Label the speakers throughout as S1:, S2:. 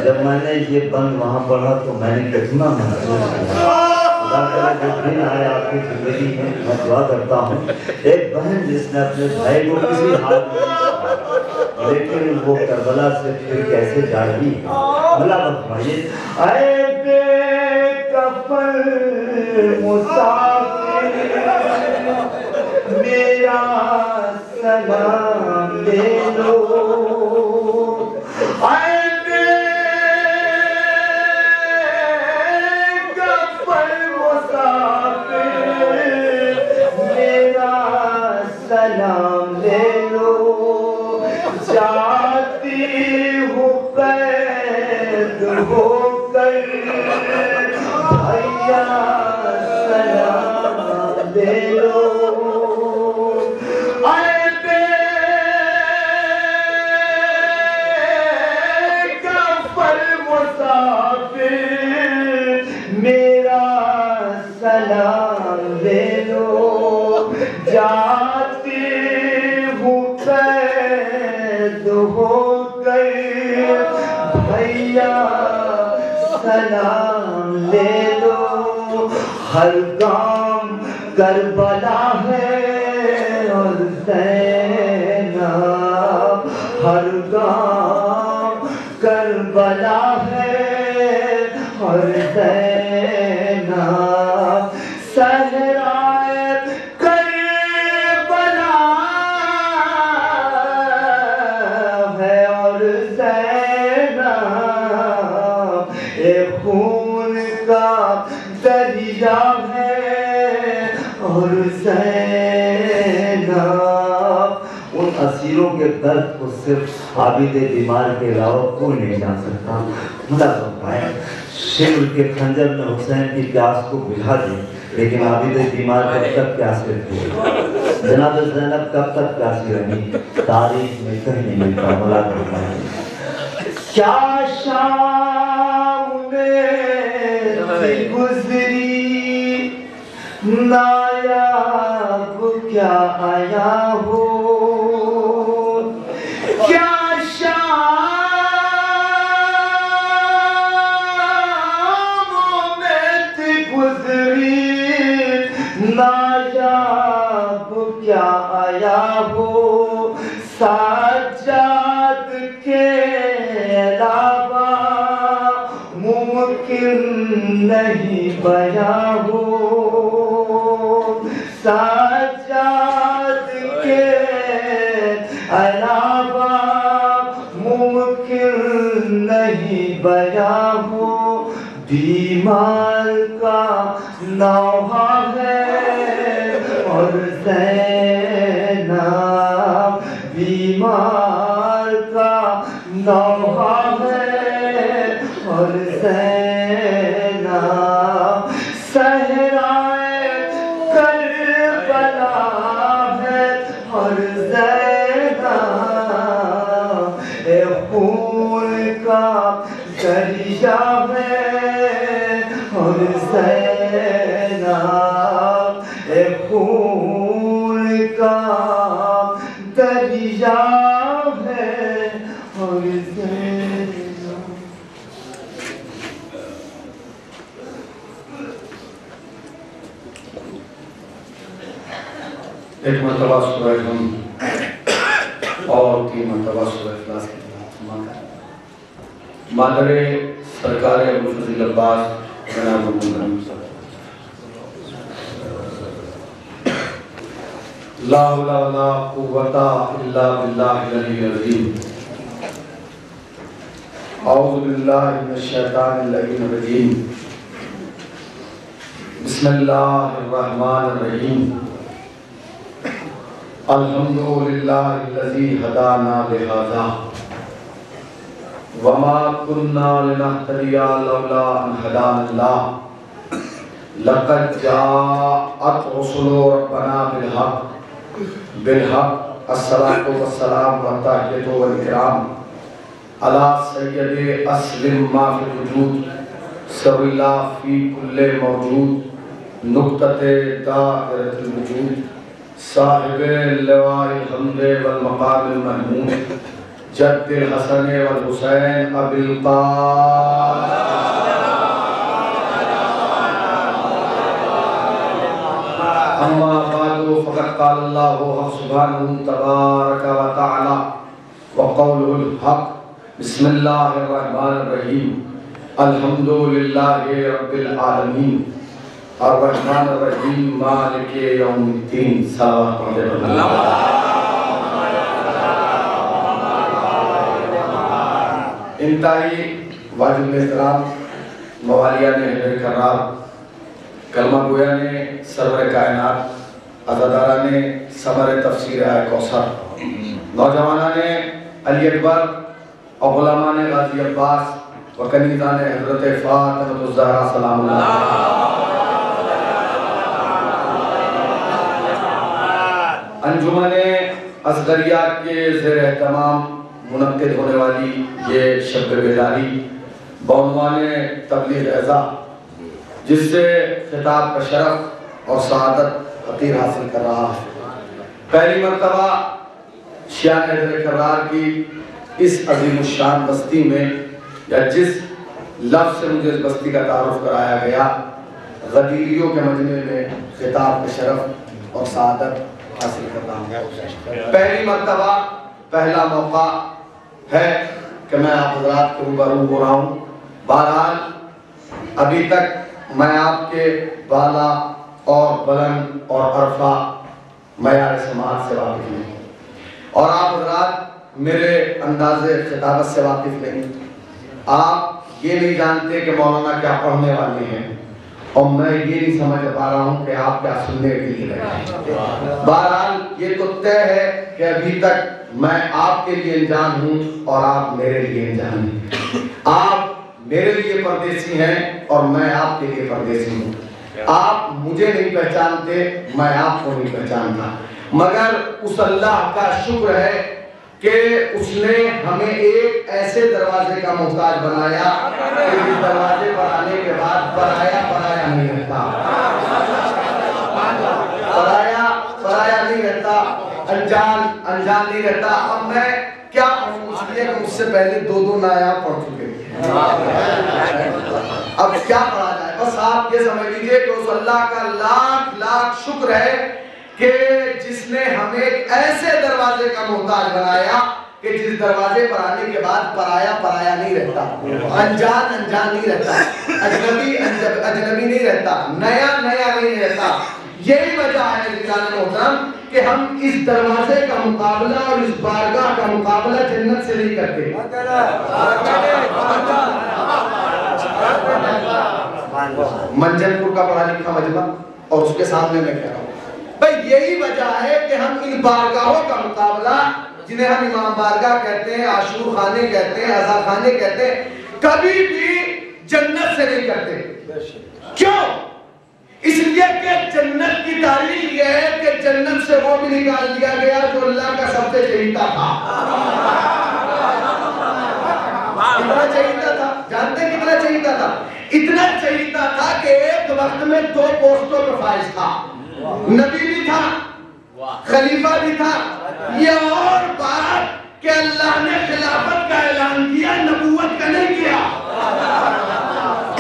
S1: جب میں نے یہ بند وہاں پڑھا تو میں نے کتنا محسوس کیا. خدا کرے جو دن آئے آپ کی زندگی میں, میں دعا کرتا ہوں ایک بہن جس نے اپنے بھائی کو کسی حال میں لیکن وہ کربلا سے پھر کیسے جاگی. اللہ فرمائیے اے بے کفن مسافر میرا سلام لے لو. اے بے کفن مسافر میرا سلام لے لو. جاتی ہوں قید ہو کر بھیا سلام دے لو. اے بے کفن مسافر میرا سلام دے لو. جاتی ہوں قید ہو کر بھیا سلام لے لو. ہر کام کربلا ہے اور زینب, ہر کام کربلا ہے اور زینب. صحرائے کربلا ہے اور زینب. ایک خون کا دریا ہے اور زینب. ان اسیروں کے درد کو صرف عابد بیمار کے علاوہ کوئی نہیں جان سکتا. اللہ فرمائے شمر کے خنجر میں حسین کی پیاس کو بجھا دے لیکن عابد بیمار کب تک پیاسے رہے. جناب زینب کب تک پیاسی رہی تاریخ میں کہیں نہیں ملتا. اللہ فرمائے کیا شام میں گزری نایاب کیا آیا ہو. کیا شام میں گزری نایاب کیا آیا ہو. سجاد کے علاوہ ممکن نہیں بیاں ہو. سجاد کے علاوہ ممکن نہیں بیاں ہو. بیمار کا نوحہ ہے اور زینب. بیمار کا نوحہ ہے اور زینب. صحرائے کربلا ہے اور زینب. اے خون کا دریا ہے اور زینب. اے خون کا دریا ہے اور زینب.
S2: ایک مرتبہ سورہ ہم اور 3 مرتبہ سورہ اخلاص کی مادر سرکار ابوالفضل عباس جناب محمد لا حول ولا قوة الا باللہ العلی العظیم. اعوذ باللہ من الشیطان اللعین الرجیم. بسم اللہ الرحمن الرحیم. الحمدللہ الذی ہدانا لہذا وما كنا لنهتدي لولا ان هدانا الله لقد جاءت رسل ربنا بالحق الصلاة والسلام والتحیۃ والاکرام على سید اسلم ما فی الوجود سر اللہ فی کل موجود نقطۃ دائرۃ الوجود صاحب اللواء الحمد والمقام المحمود جد الحسن والحسین ابی القاسم اما بعد فقد قال اللہ سبحانہ تبارک و تعالی وقوله الحق بسم اللہ الرحمن الرحیم الحمدللہ رب العالمین الرحمن الرحیم مالک یوم الدین صلوات اللہ انتہائی واجب احترام موالیان اہل کرار کلمہ گویا نے سرور کائنات عزادارہ نے ثمر تفسیر آئے کوثر نوجوانہ نے علی اکبر اور غلامان غازی عباس و کنیزان حضرت فاطمہ الزہرا سلام اللہ انجمن اصغریات کے زیر اہتمام منعقد ہونے والی یہ شب بیداری بعنوان تبلیغ اعزا جس سے خطاب کا شرف اور سعادت عطیر حاصل کر رہا ہے پہلی مرتبہ شیعہ حیدر کرار کی اس عظیم الشان بستی میں یا جس لفظ سے مجھے اس بستی کا تعارف کرایا گیا غدیریوں کے مجمع میں خطاب کا شرف اور سعادت حاصل کر رہا ہوں پہلی مرتبہ پہلا موقع ہے کہ میں آپ حضرات کے روبرو ہو رہا ہوں بہرحال ابھی تک میں آپ کے بالا اور بلند اور عرفہ معیار سماعت سے واقف نہیں اور آپ حضرات میرے انداز خطابت سے واقف نہیں آپ یہ نہیں جانتے کہ مولانا کیا پڑھنے والے ہیں اور میں یہ نہیں سمجھ پا رہا ہوں کہ آپ کیا سننے کے لیے رہے ہیں بہرحال یہ تو طے ہے کہ ابھی تک میں آپ کے لیے انجان ہوں اور آپ میرے لیے انجان ہیں آپ میرے لیے پردیسی ہیں اور میں آپ کے لیے پردیسی ہوں آپ مجھے نہیں پہچانتے میں آپ کو نہیں پہچانتا مگر اس اللہ کا شکر ہے کہ اس نے ہمیں ایک ایسے دروازے کا محتاج بنایا کہ اس دروازے پر آنے کے بعد پرایا نہیں رہتا پرایا نہیں رہتا انجان نہیں رہتا اب میں کیا پڑھوں اس لیے کہ مجھ سے پہلے دو نایاب پڑھ چکے اب کیا پڑھا جائے بس آپ یہ سمجھ لیجئے کہ اس اللہ کا لاکھ لاکھ شکر ہے کہ جس نے ہمیں ایک ایسے دروازے کا محتاج بنایا کہ جس دروازے پر آنے کے بعد پرایا نہیں رہتا انجان نہیں رہتا اجنبی نہیں رہتا نیا نہیں رہتا یہی وجہ ہے رجال محترم کہ ہم اس دروازے کا مقابلہ اور اس بارگاہ کا مقابلہ جنت سے نہیں کرتے منجن پور کا پڑھا لکھا مجمع اور اس کے سامنے میں کہہ رہا ہوں بھئی یہی وجہ ہے کہ ہم ان بارگاہوں کا مقابلہ جنہیں ہم امام بارگاہ کہتے ہیں عاشور خانے کہتے ہیں عزا خانے کہتے ہیں کبھی بھی جنت سے نہیں کرتے کیوں؟ اس لیے کہ جنت کی تعریف یہ ہے کہ جنت سے وہ بھی نکال دیا گیا جو اللہ کا سب سے چہیتا تھا کتنا چہیتا تھا جانتے ہیں کتنا چہیتا تھا اتنا چہیتا تھا کہ ایک وقت میں 2 پوسٹوں پر فائز تھا نبی بھی تھا خلیفہ بھی تھا یہ اور بات کہ اللہ نے خلافت کا اعلان کیا نبوت کا نہیں کیا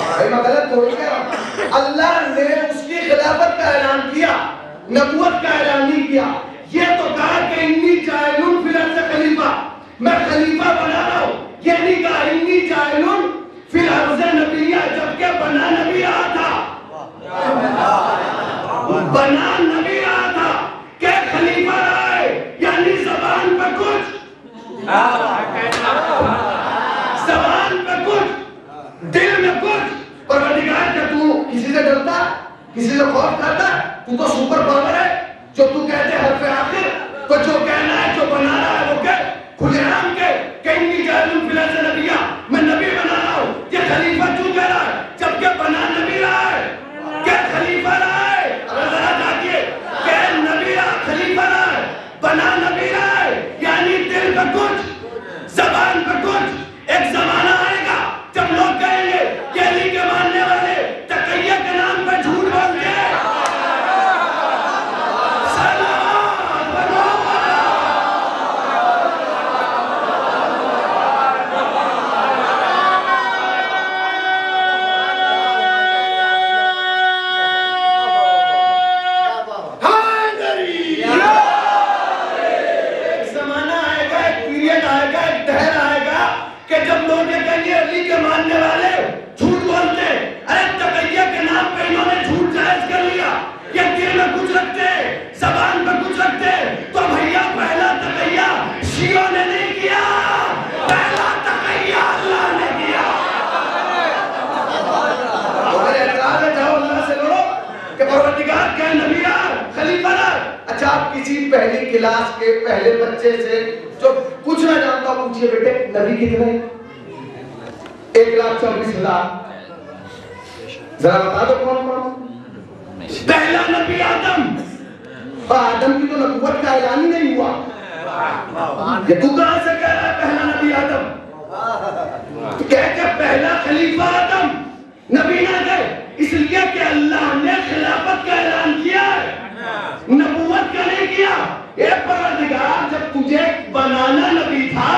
S2: بھائی میں غلط تو نہیں کہہ رہا اللہ نے اس کی خلافت کا اعلان کیا نبوت کا اعلان نہیں کیا یہ تو کہا کہ انی جاعلن فی الارض خلیفہ میں خلیفہ بنا رہا ہوں یہ نہیں کہا انی جاعلن فی الارض نبیہ جبکہ بنا نبی رہا تھا بنا نبی رہا تھا کہ خلیفہ رہا ہے یعنی زبان پہ کچھ زبان پہ کچھ دل میں کچھ پروردگار کہ تو کسی سے ڈرتا کسی سے خوف کرتا تو تو سپر پاور ہے جو تو کہتے حرف آخر تو جو کہنا ہے جو بنا رہا ہے وہ کہ کھلے عام کے کہ انی جاعلن فی الارض نبیہ میں نبی بنا رہا ہوں یہ خلیفہ کیوں کہہ رہا ہے جبکہ بنا نبی رہا ہے کہ خلیفہ رہا ہے اگر ذرا جاگئے کہ نبی رہا خلیفہ رہا ہے بنا نبی رہا ہے یعنی دل پہ کچھ زبان پہ کچھ ایک زمانہ آئے گا جب لوگ کہیں گے یہ علی کے ماننے والے تقیہ کے نام پہ جھوٹ بولتے ہیں کے ماننے والے جھوٹ بولتے، ارے تقیہ کے نام پہ انہوں نے جھوٹ جائز کر لیا، یہ دل میں کچھ رکھتے، زبان پہ کچھ رکھتے، تو بھیا پہلا تقیہ شیعوں نے نہیں کیا، پہلا تقیہ اللہ نے کیا۔ اگر اعتراض ہے جاؤ اللہ سے لڑو کہ پروردگار کیا نبی خلیفہ نہ۔ اچھا آپ کسی پہلی کلاس کے پہلے بچے سے جو کچھ نہ جانتا پوچھئے بیٹے نبی کتنے؟ 1,24,000۔ ذرا بتا دو کون کون؟ پہلا نبی آدم، آدم کی تو نبوت کا اعلان ہی نہیں ہوا، یہ تو کہاں سے کہہ رہا ہے پہلا نبی آدم؟ تو کہہ کہ پہلا خلیفہ آدم نبی نہ گئے، اس لیے کہ اللہ نے خلافت کا اعلان کیا ہے، نبوت کا نہیں کیا۔ اے پروردگار جب تجھے بنانا نبی تھا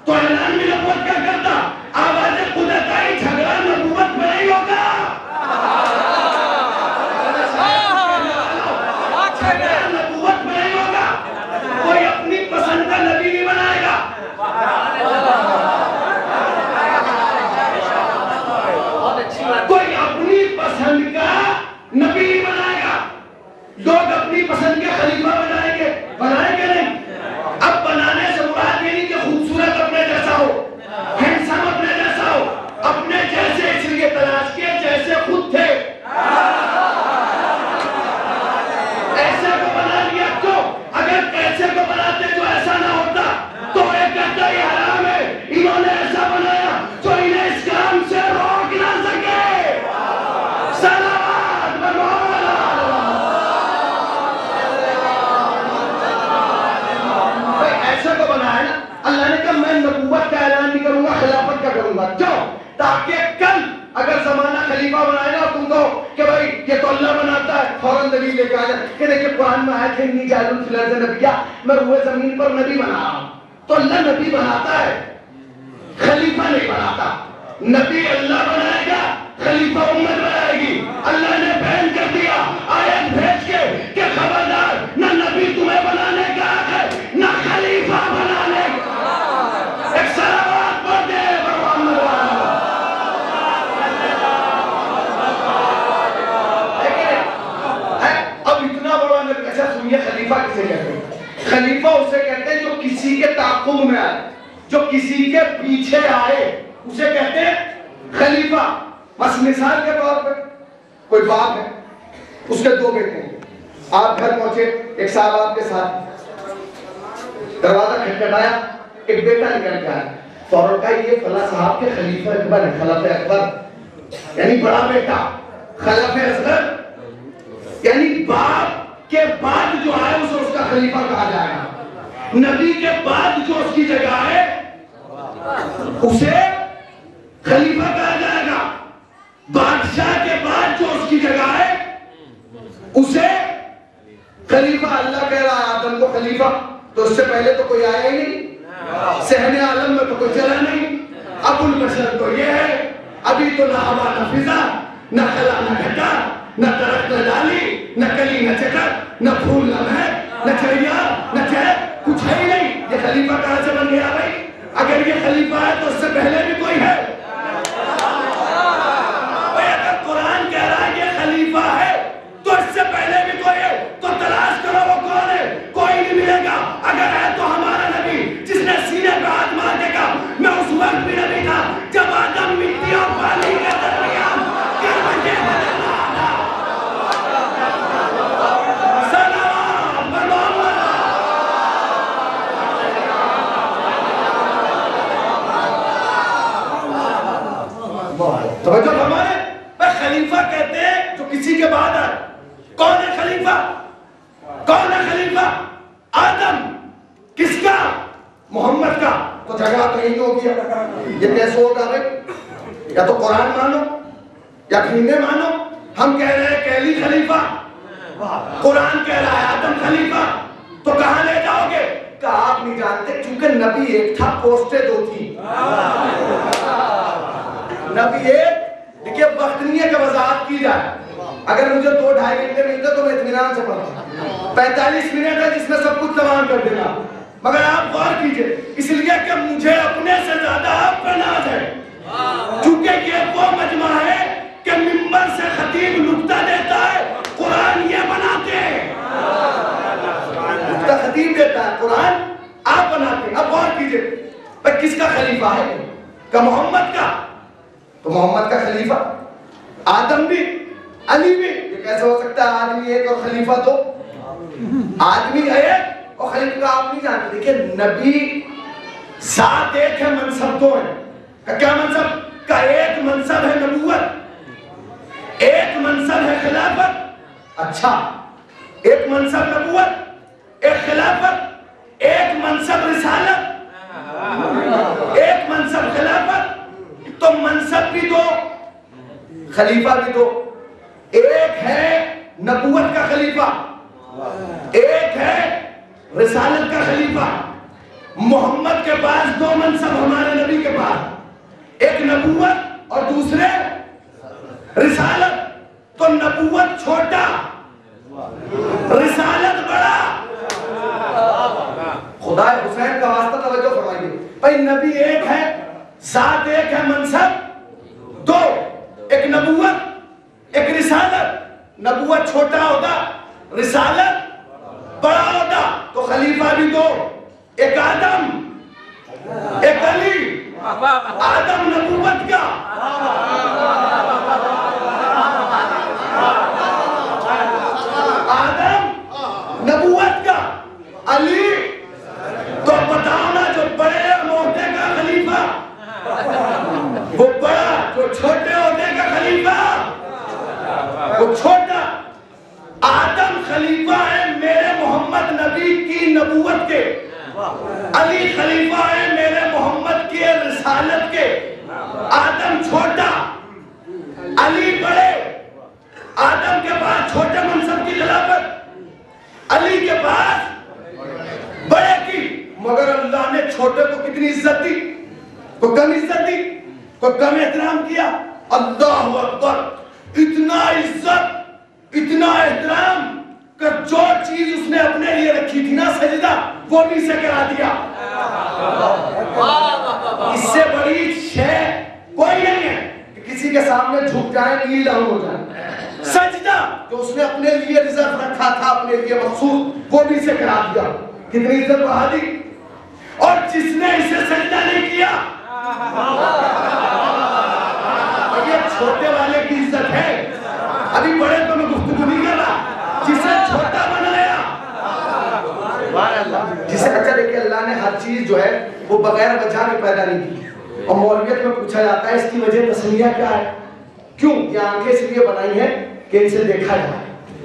S2: تو اعلان میں نبوت کیا کرتا؟ آواز قدرت آئی، جھگڑا نبوت میں نہیں ہوگا، نبوت میں نہیں ہوگا، کوئی اپنی پسند کا نبی نہیں بنائے گا۔ کوئی اپنی پسند کا نبی نہیں بنائے گا، لوگ اپنی پسند کے خلیفہ بنائیں گے نہیں۔ اب بنانے سے مراد یہ نہیں کہ خوبصورت اپنے جیسا ہو، ہینڈسم اپنے جیسا ہو، اپنے جیسے اس لیے تلاش کیے جیسے خود تھے، ایسے کو بنا لیا کیوں؟ اگر ایسے کو بناتے جو ایسا نہ ہوتا تو ایک کہتا یہ حرام ہے، انہوں نے ایسا بنایا جو انہیں اس کام سے روک نہ سکے۔ صلوات محمد ایسے کو بنایا نا، اللہ نے کہا میں نبوت کا اعلان نہیں کروں گا، خلافت کا کروں گا، کیوں؟ تاکہ کل اگر زمانہ خلیفہ بنائے گا تم کہو کہ بھائی یہ تو اللہ بناتا ہے، فوراً دلیل لے کے آ جائے کہ دیکھیں قرآن میں آئے تھے انی جاعل فی الارض نبیّا، میں روئے زمین پر نبی بنا رہا ہوں۔ تو اللہ نبی بناتا ہے، خلیفہ نہیں بناتا۔ نبی اللہ بنائے گا، خلیفہ امت بنائے گی۔ اللہ نے بیان کر دیا آیت بھیج کے کہ خبردار نہ نبی تمہیں بنانے کا حق ہے نہ خلیفہ بنانے کا۔ ایک صلوات پڑھ دے محمد اب اتنا بڑا نبی۔ اچھا سنیے خلیفہ کسے کہتے ہیں؟ خلیفہ اسے کہتے ہیں جو کسی کے تعاقب میں آئے، جو کسی کے پیچھے آئے، اسے کہتے ہیں خلیفہ۔ بس مثال کے طور پر کوئی باپ ہے، اس کے 2 بیٹے ہیں، آپ گھر پہنچے، ایک صاحب آپ کے ساتھ، دروازہ کھٹکھٹایا، ایک بیٹا نکل کے آیا، فوراً کہا یہ فلاں صاحب کے خلیفہ اکبر ہے، خلیفہ اکبر یعنی بڑا بیٹا، خلیفہ اصغر یعنی باپ کے بعد جو آئے اسے اس کا خلیفہ کہا جائے گا، نبی کے بعد جو اس کی جگہ ہے اسے خلیفہ کہا جائے گا، بادشاہ کے بعد جو اس کی جگہ ہے اسے خلیفہ۔ اللہ کہہ رہا ہے آدم کو خلیفہ، تو اس سے پہلے تو کوئی آیا ہی نہیں، صحن عالم میں تو کوئی چلا نہیں، ابو البشر تو یہ ہے، ابھی تو نہ ہوا نہ فضا، نہ خلا نہ گھٹا، نہ درخت نہ ڈالی، نہ کلی نہ چکر، نہ پھول نہ مہک، نہ چڑیا نہ چہک، کچھ ہے ہی نہیں، یہ خلیفہ کہاں سے بن گیا بھائی؟ اگر یہ خلیفہ ہے تو اس سے پہلے بھی کوئی ہے۔ اگر قرآن کہہ رہا ہے یہ خلیفہ ہے تو اس سے پہلے بھی کوئی ہے، تو تلاش کرو وہ کون ہے، کوئی نہیں ملے گا۔ اگر ہے تو ہمارا نبی جس نے سینے پہ ہاتھ مار کے کہا میں اس وقت بھی نبی تھا جب آدم مٹی اور پانی کے درمیان کربے بدلنا تھا۔ سلام محمد۔ توجہ فرمائے، خلیفہ کہتے ہیں جو کسی کے بعد ہے۔ کون ہے خلیفہ؟ کون ہے خلیفہ؟ آدم۔ کس کا؟ محمد کا۔ تو جگہ تو یہی ہو گیا، یہ کیسے ہوگا بھائی؟ یا تو قرآن مانو یا کھینے مانو۔ ہم کہہ رہے ہیں کہ علی خلیفہ، قرآن کہہ رہا ہے آدم خلیفہ، تو کہاں لے جاؤ گے؟ کہ آپ نہیں جانتے کیونکہ نبی ایک تھا، پوسٹیں 2 تھی۔ نبی ایک، دیکھئے وقت نہیں ہے کہ وضاحت کی جائے، اگر مجھے 2-2.5 گھنٹے ملتے تو میں اطمینان سے پڑھتا، 45 منٹ ہے جس میں سب کچھ تمام کر دینا، مگر آپ غور کیجئے، اس لیے کہ مجھے اپنے سے زیادہ آپ پر ناز ہے۔ کس کا خلیفہ ہے کہ محمد کا؟ تو محمد کا خلیفہ آدم بھی علی بھی، یہ کیسے ہو سکتا ہے آدمی ایک اور خلیفہ دو؟ آدمی ایک اور خلیفہ کا آپ نہیں جانتے. دیکھیں نبی ذات ایک ہے، منصب دو ہے. کیا منصب؟ کا ایک منصب ہے نبوت، ایک منصب ہے خلافت. اچھا، ایک منصب نبوت، ایک خلافت، ایک منصب رسالت، ایک منصب خلافت. تو منصب بھی دو، خلیفہ بھی دو. ایک ہے نبوت کا خلیفہ، ایک ہے رسالت کا خلیفہ. محمد کے پاس دو منصب ہمارے نبی کے پاس، ایک نبوت اور دوسرے رسالت. تو نبوت چھوٹا، رسالت بڑا. خدا حسین کا واسطہ توجہ فرمائیے. بھائی نبی ایک ہے، ذات ایک ہے، منصب دو، ایک نبوت ایک رسالت. نبوت چھوٹا ہوتا، رسالت بڑا ہوتا. تو خلیفہ بھی دو، ایک آدم ایک علی. آدم نبوت کا، آدم نبوت کا، علی تو بتاؤ نا جو بڑے موٹے کا خلیفہ، وہ بڑا، جو چھوٹے ہوتے کا خلیفہ وہ چھوٹا. آدم خلیفہ ہے میرے محمد نبی کی نبوت کے، علی خلیفہ ہے میرے محمد کی رسالت کے. آدم چھوٹا، علی بڑے. آدم کے پاس چھوٹے منصب کی خلافت، علی کے پاس بڑے کی. مگر اللہ نے چھوٹے کو کتنی عزت دی، کو کم عزت دی، کو کم احترام کیا. اللہ اکبر. اتنا عزت، اتنا احترام کہ جو چیز اس نے اپنے لیے رکھی تھی نا سجدہ، وہ بھی اسے کرا دیا. اس سے بڑی شے کوئی نہیں ہے کہ کسی کے سامنے جھک جائے، نیل ڈاؤن ہو جائے. سجدہ جو اس نے اپنے لیے ریزرو رکھا تھا، اپنے لیے مخصوص، وہ بھی اسے کرا دیا. کتنی عزت بڑھا دی. اور جس نے اسے سجدہ نہیں کیا، یہ چھوٹے والے کی عزت ہے. ابھی بڑے تو میں گفتگو نہیں کر رہا، جسے چھوٹا بنایا، جسے اچھا دیکھیں اللہ نے ہر چیز جو ہے وہ بغیر وجہ کے پیدا نہیں کی. اور مولویت میں پوچھا جاتا ہے اس کی وجہ تسمیہ کیا ہے؟ کیوں؟ یہ آنکھیں اس لیے بنائی ہیں کہ ان سے دیکھا جائے،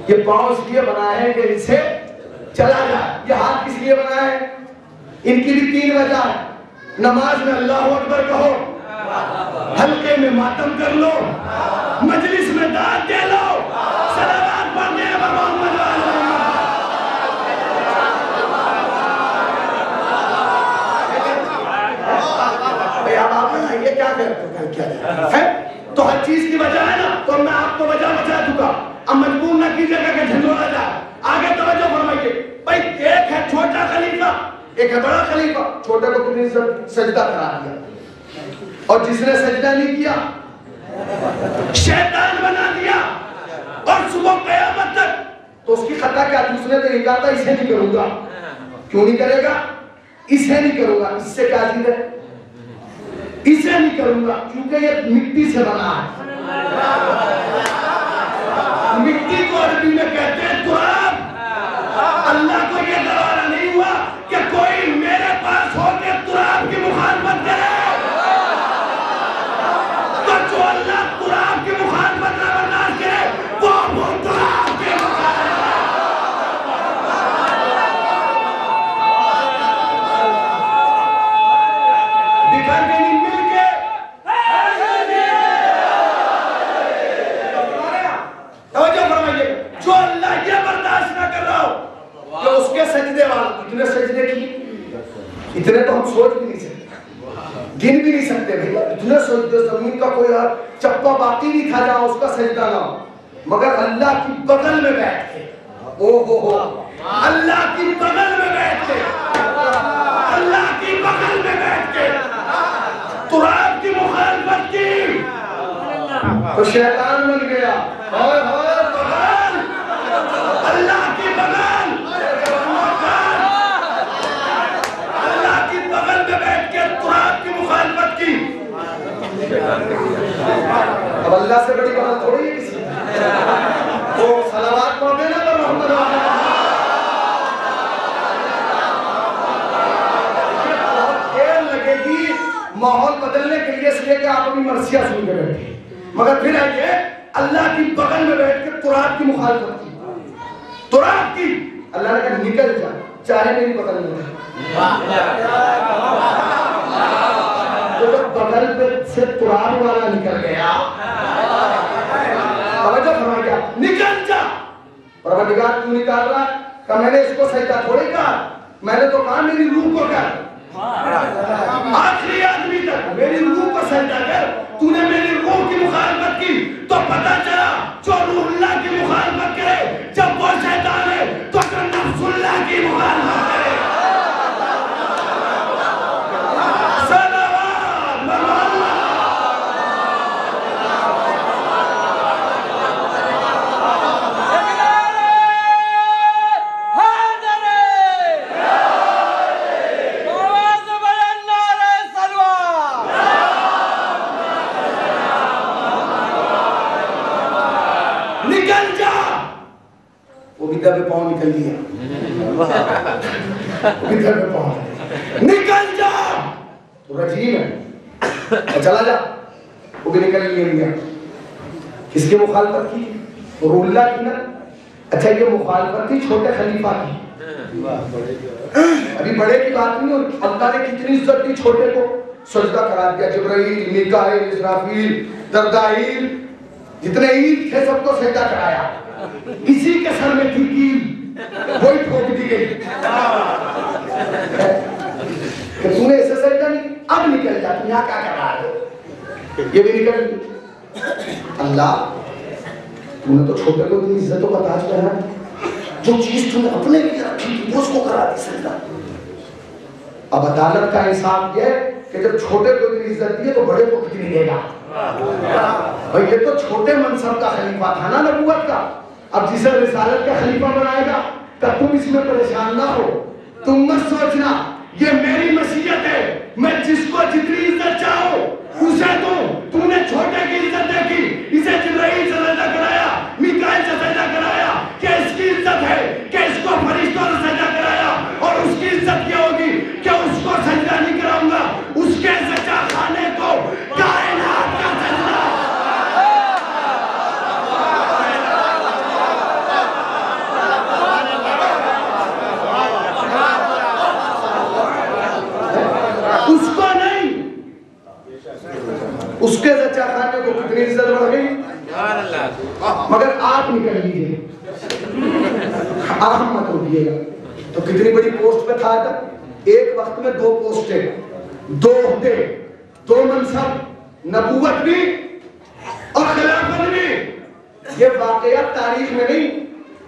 S2: یہ پاؤں اس لیے بنائے ہیں کہ ان سے چلا جائے، یہ ہاتھ کس لیے بنائے ہیں؟ ان کی بھی تین وجہ ہے. نماز میں اللہ اکبر کہو، حلقے میں ماتم کر لو، مجلس میں داد دے لو، صلوات پڑھنے میں محمد یہ کیا ہے؟ تو ہر چیز کی وجہ ہے نا. تو میں آپ کو وجہ بتا چکا. اب مجبور نہ کیجیے گا کہ جھنجھوڑا جائے. آگے توجہ فرمائیے. بھائی ایک ہے چھوٹا خلیفہ، ایک ہے بڑا خلیفہ. چھوٹے کو کتنی سجدہ کرا دیا، اور جس نے سجدہ نہیں کیا شیطان بنا دیا. اور صبح قیامت تک تو اس کی خطا کیا تھی؟ اس نے تو یہ کہا تھا اسے نہیں کروں گا. کیوں نہیں کرے گا؟ اسے نہیں کروں گا. اس سے کیا چیز ہے؟ اسے نہیں کروں گا کیونکہ یہ مٹی سے بنا ہے. مٹی کو عربی میں کہتے ہیں تراب. اللہ کو یہ گوارا نہیں ہوا کہ کوئی میرے پاس ہو کے تراب کی مخالفت کرے. تو جو اللہ تراب کی مخالفت نہ برداشت کرے وہ تراب کی بکھر کے نہیں مل کے توجہ فرمائیے. جو اللہ یہ برداشت نہ کر رہا ہو کہ اس کے سجدے والا اتنے سجدے کی، اتنے تو ہم سوچ بھی نہیں سکتے، گن بھی نہیں سکتے. بھئی اتنے سجدے زمین کا کوئی چپا باقی نہیں تھا جہاں اس کا سجدہ نہ ہو. مگر اللہ کی بغل میں بیٹھ کے، اللہ کی بغل میں بیٹھ کے، اللہ کی بغل میں بیٹھ کے تراب کی مخالفت کی تو شیطان بن گیا. بغل، اللہ کی بغل، اللہ کی بغل میں بیٹھ کے تراب کی اب اللہ سے بڑی بات تھوڑی ہے کسی وہ صلوات پڑھتے نا تو محمد لگے گی ماحول بدلنے کے لیے، اس لیے کہ آپ اپنی مرثیہ سن کے بیٹھے، مگر پھر آئیے اللہ کی بغل میں بیٹھ کے تراب کی مخالفت کی، تراب کی، اللہ نے کہا نکل جا چاہے میری بغل میں تو جب بغل پہ سے تراب والا نکل گیا توجہ فرمائے کیا نکل جا، پروردگار کیوں نکال رہا ہے؟ کہ میں نے اس کو سجدہ تھوڑی کہا، میں نے تو کہا میری روح کو کر، آخری آدمی تک میری روح کو سجدہ کر، تو نے میری روح کی مخالفت کی تو پتہ چلا جو روح اللہ کی مخالفت کرے جب وہ شیطان ہے تو اگر نفس اللہ کی مخالفت کرے پہ پاؤں نکل لیا نکل جا تو رجیم ہے چلا جا، وہ بھی نکل لیا، کس کی مخالفت کی؟ روح اللہ کی نا۔ اچھا یہ مخالفت تھی چھوٹے خلیفہ کی، ابھی بڑے کی بات نہیں، اور اللہ نے کتنی عزت دی چھوٹے کو، سجدہ کرا دیا، جبرائیل، میکائیل، اسرافیل، دردائیل، جتنے عید تھے سب کو سجدہ کرایا، کسی کے سر میں تھی کیل وہی ٹھوک دی گئی کہ تو نے اسے سجدہ نہیں، اب نکل جا، تم یہاں کیا کر رہا ہے؟ یہ بھی نکل گئی۔ اللہ تو نے تو چھوٹے کو اتنی عزتوں کا تاج پہنا، جو چیز تو نے اپنے لیے رکھی تھی وہ اس کو کرا دی سجدہ۔ اب عدالت کا انصاف یہ ہے کہ جب چھوٹے کو اتنی عزت دی ہے تو بڑے کو کتنی دے گا؟ بھئی یہ تو چھوٹے منصب کا خلیفہ تھا نا نبوت کا، اب جسے رسالت کا خلیفہ بنائے گا کہ تم اس میں پریشان نہ ہو، تم مت سوچنا یہ میری مشیت ہے، میں جس کو جتنی عزت چاہوں اسے دوں، تو نے چھوٹے کی عزت دیکھی، اسے جبرائیل سے سجدہ کرایا، میکائیل سے سجدہ کرایا، کہ اس کی عزت ہے کہ اس کو فرشتوں سے سجدہ کرایا، اور اس کی عزت کیا ہوگی کہ اس کو سجدہ نہیں کراؤں گا، اس کے سجدہ خانے کو کائنات کا سجدہ۔ اس کو نہیں، اس کے زچہ خانے کو کتنی عزت بڑھ گئی، مگر آپ نکل لیجئے، آپ مت اٹھیے گا، تو کتنی بڑی پوسٹ پہ تھا، ایک وقت میں 2 پوسٹیں، 2 عہدے، 2 منصب، نبوت بھی اور خلافت بھی۔ یہ واقعہ تاریخ میں نہیں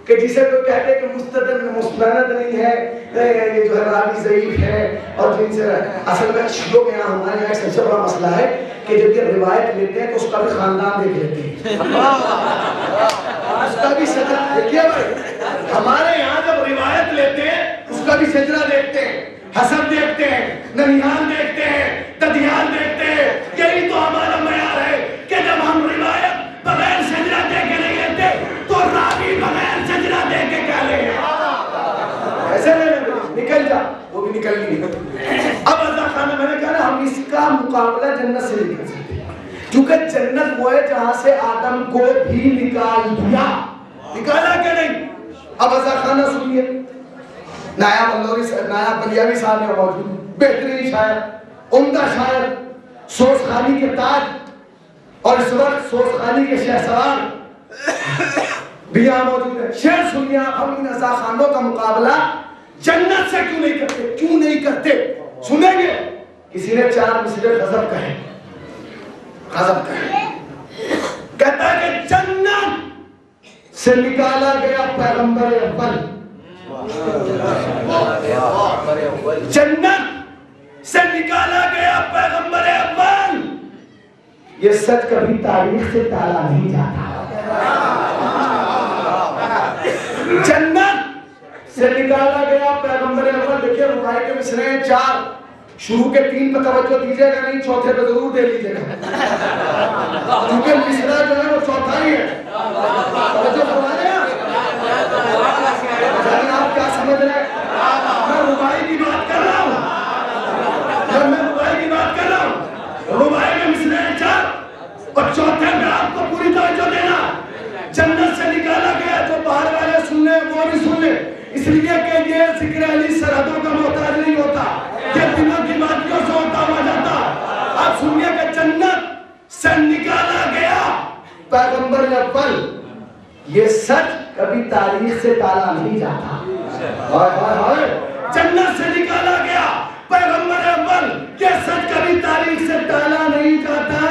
S2: کہ جسے تو کہتے ہیں کہ مستند نہیں ہے، یہ جو ہے راوی ضعیف ہے، اور جن سے اصل میں شیعوں کے یہاں ہمارے یہاں ایک سب سے بڑا مسئلہ ہے کہ جب یہ روایت لیتے ہیں تو اس کا بھی خاندان دیکھ لیتے ہیں، اس کا بھی سجدہ دیکھیے بھائی، ہمارے یہاں جب روایت لیتے ہیں اس کا بھی سجدہ دیکھتے ہیں، حسب دیکھتے ہیں، ننیال دیکھتے ہیں، ددیال دیکھتے ہیں، یہی تو ہمارا معیار ہے کہ جب ہم روایت بغیر سجدہ دے کے نہیں لیتے تو راوی بغیر سجدہ دے کے کیا لے گے؟ ایسے نہیں، نکل جا، وہ بھی نکل نہیں۔ اب اللہ خانہ میں نے کہا نا ہم اس کا مقابلہ جنت سے نہیں کر سکتے، کیونکہ جنت وہ ہے جہاں سے آدم کو بھی نکال دیا، نکالا کہ نہیں؟ اب اللہ خانہ سنیے، نایاب بلیاوی صاحب میں موجود، بہترین شاعر، عمدہ شاعر، سوز خانی کے تاج، اور اس وقت سوز خانی کے شہسوار بھی یہاں موجود ہے۔ شعر سنیے آپ، ہم ان رضا خانوں کا مقابلہ جنت سے کیوں نہیں کرتے؟ کیوں نہیں کرتے؟ سنیں گے، کسی نے 4 مصرع غضب کہے، غضب کہے، کہتا ہے کہ جنت سے نکالا گیا پیغمبر اول، جنت سے نکالا گیا پیغمبر اول، یہ سچ کبھی تاریخ سے ٹالا نہیں جاتا، جنت سے نکالا گیا پیغمبر اول۔ دیکھیے رباعی کے مصرعے 4، شروع کے 3 پہ توجہ دیجئے گا نہیں، چوتھے پہ ضرور دے لیجئے گا، کیونکہ مصرع جو ہے وہ چوتھا ہی ہے۔ توجہ فرما رہے ہیں آپ کیا سمجھ رہے ہیں؟ میں رباعی کی بات کر رہا ہوں، میں رباعی کی بات کر رہا ہوں۔ رباعی میں مصرع 4 اور چوتھے میں آپ کو پوری توجہ دینا۔ جنت سے نکالا گیا، جو باہر والے سن لیں وہ بھی سن لیں، اس لیے کہ یہ ذکر علی سرحدوں کا محتاج نہیں ہوتا، یہ دلوں کی باتیوں سے ہوتا ہوا جاتا۔ آپ سنیے کہ جنت سے نکالا گیا پیغمبر اول، یہ سچ کبھی تاریخ سے ٹالا نہیں جاتا۔ جنت سے نکالا گیا پیغمبر اول، یہ سچ کبھی تاریخ سے ٹالا نہیں جاتا۔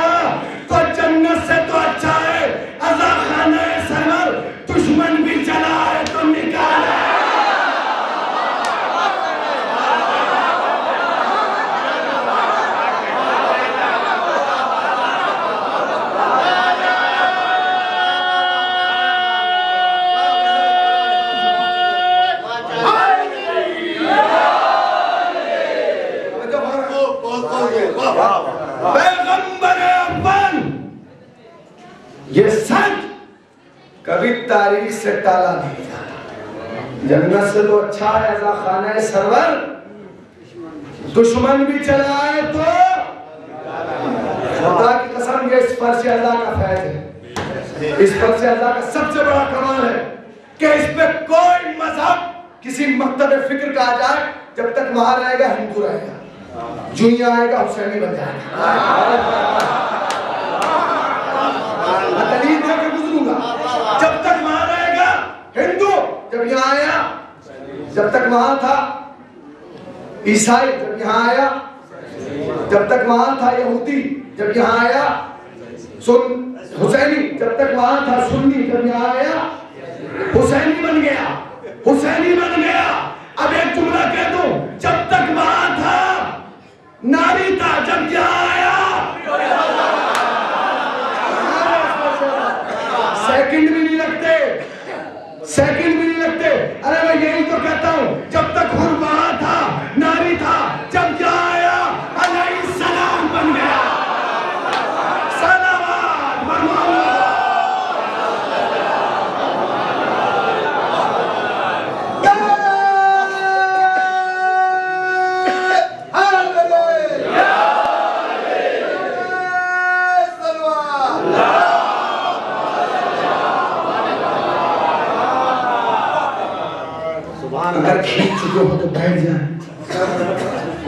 S2: تو جنت سے تو اچھا ہے عزا خانہ سرور، دشمن بھی چلا ہے تو نکالا۔ پیغمبر اول، یہ سچ کبھی تاریخ سے ٹالا نہیں جاتا۔ جنت سے تو اچھا ہے عزا خانہ سرور، دشمن بھی چلا ہے تو خدا کی قسم یہ اس فرش عزا کا فیض ہے۔ اس فرش عزا کا سب سے بڑا کمال ہے کہ اس پہ کوئی مذہب کسی مکتب فکر کا آ جائے، جب تک وہاں رہے گا ہندو رہے گا، جوئیاں آئے گا حسینی بن جائے گا۔ میں دلیل دے کے گزروں گا، جب تک وہاں رہے گا ہندو، جب یہاں آیا، جب تک وہاں تھا عیسائی، جب یہاں آیا، جب تک وہاں تھا یہودی، جب یہاں آیا حسینی، جب تک وہاں تھا سنی، جب یہاں آیا حسینی بن گیا، حسینی بن گیا۔ اب ایک جملہ کہہ دوں، جب تک وہاں تھا ناری تھا، جب یہاں آیا سیکنڈ بھی نہیں لگتے، سیکنڈ بھی نہیں لگتے۔ ارے میں یہی تو کہتا ہوں، جب تک خود وہاں تھا ناری تھا، جب یہاں آیا علیہ السلام بن گیا۔ صلوات محمد۔ اگر کھینچ چکے ہو تو بیٹھ جائیں،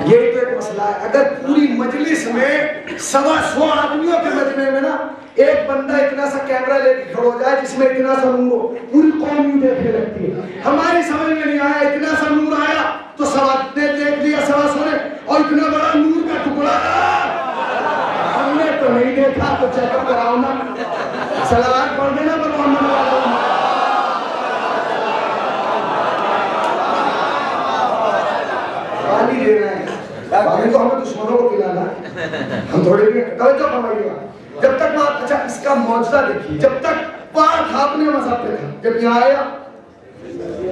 S2: یہ تو ایک مسئلہ ہے۔ اگر پوری مجلس میں 125 آدمیوں کے مجمع میں نا ایک بندہ اتنا سا کیمرہ لے کے کھڑا ہو جائے جس میں اتنا سا نور ہو، پوری قوم ہی دیکھنے لگتی ہے۔ ہماری سمجھ میں نہیں آیا، اتنا سا نور آیا تو سب نے دیکھ لیا 125 نے، اور اتنا بڑا نور کا ٹکڑا ہم نے تو نہیں دیکھا، تو چیک اپ کراؤ نا، صلوات پڑھ دینا پر محمد والوں۔ پانی دے رہے ہیں، پانی تو ہمیں دشمنوں کو پلانا ہے، ہم تھوڑے بھی توجہ فرمائیے گا۔ جب تک وہاں، اچھا اس کا معجزہ دیکھیے، جب تک پاک آپ نے مذہب پہ تھا، جب یہاں آیا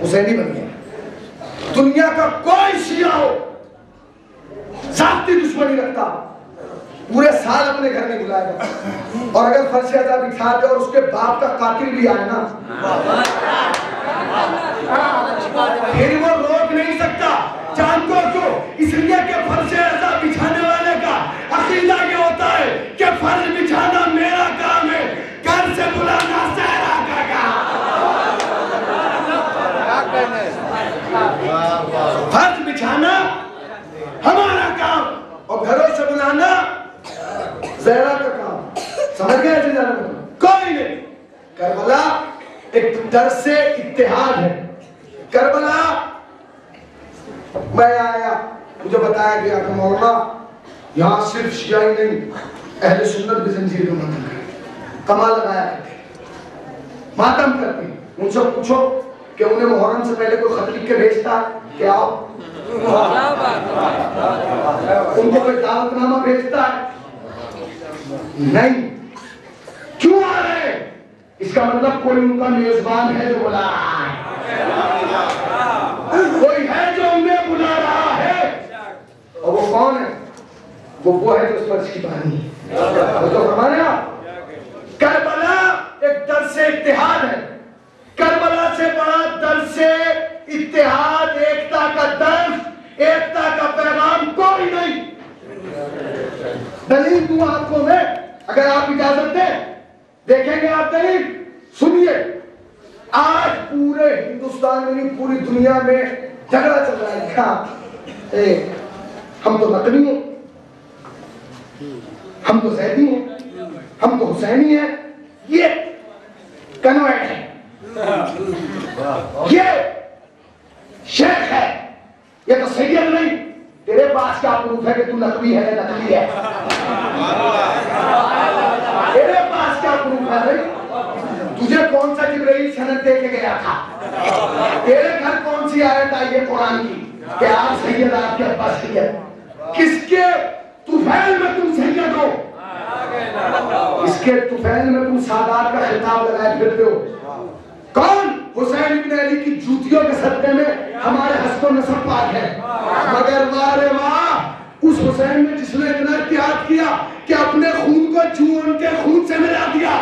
S2: حسینی بن گیا۔ دنیا کا کوئی شیعہ ہو ذاتی دشمنی رکھتا، پورے سال اپنے گھر میں بلائے گا، اور اگر فرش عزا بٹھا دے اور اس کے باپ کا قاتل بھی آئے نا، پھر وہ روک نہیں سکتا۔ جانتے ہو کیوں؟ اس لیے کہ فرش عزا بچھانے والے کا عقیدہ یہ ہوتا ہے کہ فرش بچھانا میرا کام ہے، گھر سے بلانا صحرا کا کام۔ فرش بچھانا ہمارا کام اور گھروں سے بلانا زہرا کا کام۔ سمجھ گئے جی؟ کوئی نہیں۔ کربلا ایک درس اتحاد ہے۔ کربلا میں آیا، مجھے بتایا گیا کہ مولانا یہاں صرف شیعہ ہی نہیں، اہل سنت بھی زنجیر کا ماتم کرتے، کمال لگایا کرتے، ماتم کرتے۔ ان سے پوچھو کہ انہیں محرم سے پہلے کوئی خط لکھ کے بھیجتا کہ آؤ، ان کو کوئی دعوت نامہ بھیجتا ہے؟ نہیں۔ کیوں آ رہے ہیں؟ اس کا مطلب کوئی ان کا میزبان ہے جو بلا رہا ہے، کوئی ہے جو انہیں بلا رہا ہے۔
S3: اور وہ کون ہے؟ وہ ہے جو اس پر شیبانی ہے۔ تو فرمانے آپ کربلا ایک درس اتحاد ہے، کربلا سے بڑا درس اتحاد، ایکتا کا درس، ایکتا کا پیغام کوئی نہیں۔ دلیل دوں آپ کو میں، اگر آپ اجازت دیں دیکھیں گے آپ دلیل سنیے۔ آج پورے ہندوستان میں نہیں پوری دنیا میں جھگڑا چل رہا ہے، کیا ہم تو نقوی ہیں، ہم تو زیدی ہیں، ہم تو حسینی ہیں، یہ کنویٹ ہے، یہ شیخ ہے، یہ تو سید نہیں۔ تیرے پاس کیا پروف ہے کہ تو نقوی ہے یا نقلی ہے؟ تیرے پاس کیا پروف ہے بھائی؟ تجھے کون سا جبرائیل سند دے کے گیا تھا؟ تیرے گھر کون سی آیت آئی ہے قرآن کی کہ آپ سید، آپ کے ابا سید؟ کس کے طفیل میں تم سید ہو؟ اس کے طفیل میں تم سادات کا خطاب لگائے پھرتے ہو؟ کون؟ حسین ابن علی کی جوتیوں کے صدقے میں ہمارے حسب و نسب پاک ہے، مگر وارے واہ اس حسین نے جس نے اتنا اتحاد کیا کہ اپنے خون کو جون کے خون سے ملا دیا،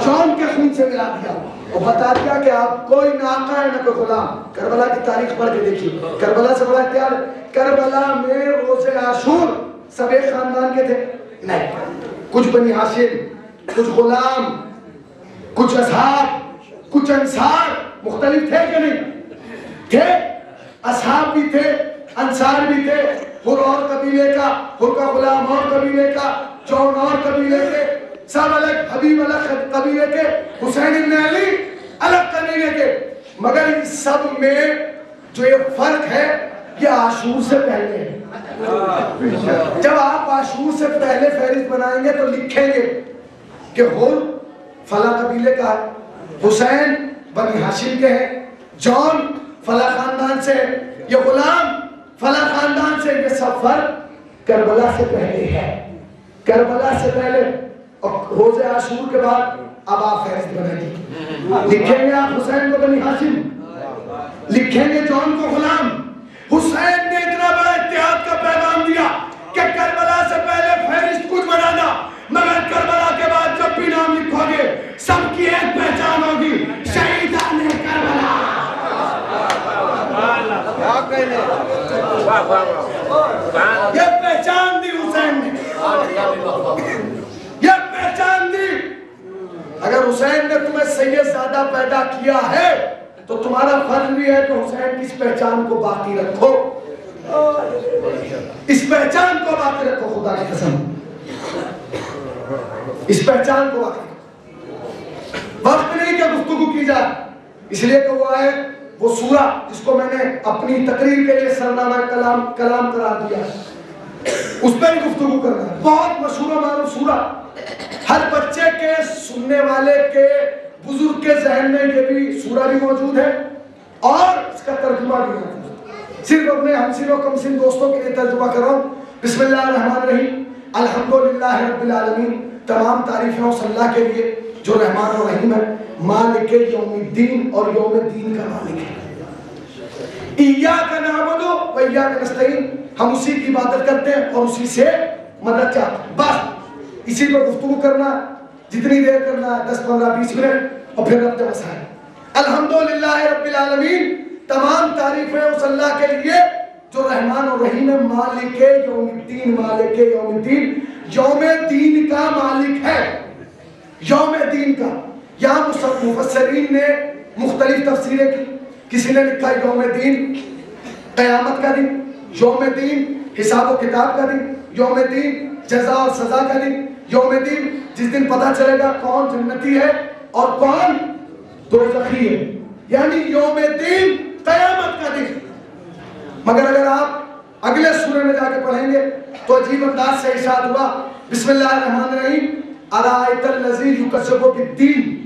S3: جون کے خون سے ملا دیا، اور بتا دیا کہ آپ کوئی نہ آقا ہے نہ کوئی غلام۔ کربلا کی تاریخ پڑھ کے دیکھیے، کربلا سے بڑا اتحاد۔ کربلا میں روز عاشور سب ایک خاندان کے تھے؟ نہیں، کچھ بنی ہاشم، کچھ غلام، کچھ اصحاب، کچھ انصار، مختلف تھے کہ نہیں تھے؟ اصحاب بھی تھے، انصار بھی تھے، حر اور قبیلے کا، حر کا غلام اور قبیلے کا، جون اور قبیلے کے، سب الگ، حبیب الگ قبیلے کے، حسین ابن علی الگ قبیلے کے، مگر اس سب میں جو یہ فرق ہے یہ عاشور سے پہلے ہے۔ جب آپ عاشور سے پہلے فہرست بنائیں گے تو لکھیں گے کہ حر فلاں قبیلے کا ہے، حسین بنی ہاشم کے ہیں، جون فلاں خاندان سے، یہ غلام فلاں خاندان سے، یہ سب فرق کربلا سے پہلے ہے، کربلا سے پہلے۔ اور روز عاشور کے بعد اب آپ فہرست بنائیں گے، لکھیں گے آپ حسین کو بنی ہاشم، لکھیں گے جون کو غلام۔ حسین نے اتنا بڑا اتحاد کا پیغام دیا کہ کربلا سے پہلے فہرست کچھ بنانا، مگر کربلا کے بعد جب بھی نام لکھو گے سب کی ایک پہچان ہوگی، شہیدان کربلا۔ یہ پہچان دی حسین نے، یہ پہچان دی۔ اگر حسین نے تمہیں سید زیادہ پیدا کیا ہے تو تمہارا فرض بھی ہے کہ حسین کی اس پہچان کو باقی رکھو، اس پہچان کو باقی رکھو، خدا کی قسم اس پہچان کو باقی رکھو۔ وقت نہیں کہ گفتگو کی جائے، اس لیے کہ وہ آیت، وہ سورہ جس کو میں نے اپنی تقریر کے لیے سرنامہ کلام قرار دیا، اس پہ ہی گفتگو کرنا ہے۔ بہت مشہور و معروف سورہ، ہر بچے کے، سننے والے کے، بزرگ کے ذہن میں یہ بھی سورہ بھی موجود ہے اور اس کا ترجمہ بھی موجود ہے۔ صرف اپنے ہمسن و کمسن دوستوں کے لیے ترجمہ کر رہا ہوں۔ بسم اللہ الرحمن الرحیم، الحمدللہ رب العالمین، تمام تعریفیں اس اللہ کے لیے جو رحمان و رحیم ہے، مالک یوم الدین، اور یوم الدین کا مالک ہے۔ ایاک نعبد و ایاک نستعین، ہم اسی کی عبادت کرتے ہیں اور اسی سے مدد چاہتے ہیں، بس اسی پر گفتگو کرنا، جتنی دیر کرنا ہے 10 15 20 منٹ، اور پھر رب مسائل۔ الحمدللہ رب العالمین، تمام تعریفیں اس اللہ کے لیے جو رحمان اور رحیم ہے، مالک یوم الدین، مالک یوم الدین، یوم دین کا مالک ہے، یوم دین کا۔ یہاں مفسرین نے مختلف تفسیریں کی، کسی نے لکھا یوم دین قیامت کا دن، یوم دین حساب و کتاب کا دن، یوم دین جزا اور سزا کا دن، یوم دین جس دن پتہ چلے گا کون جنتی ہے اور کون دوزخی ہے، یعنی یوم دین قیامت کا دن۔ مگر اگر آپ اگلے سورے میں جا کے پڑھیں گے تو عجیب انداز سے ارشاد ہوا، بسم اللہ الرحمن الرحیم، ارائیت الذی یکذب بالدین،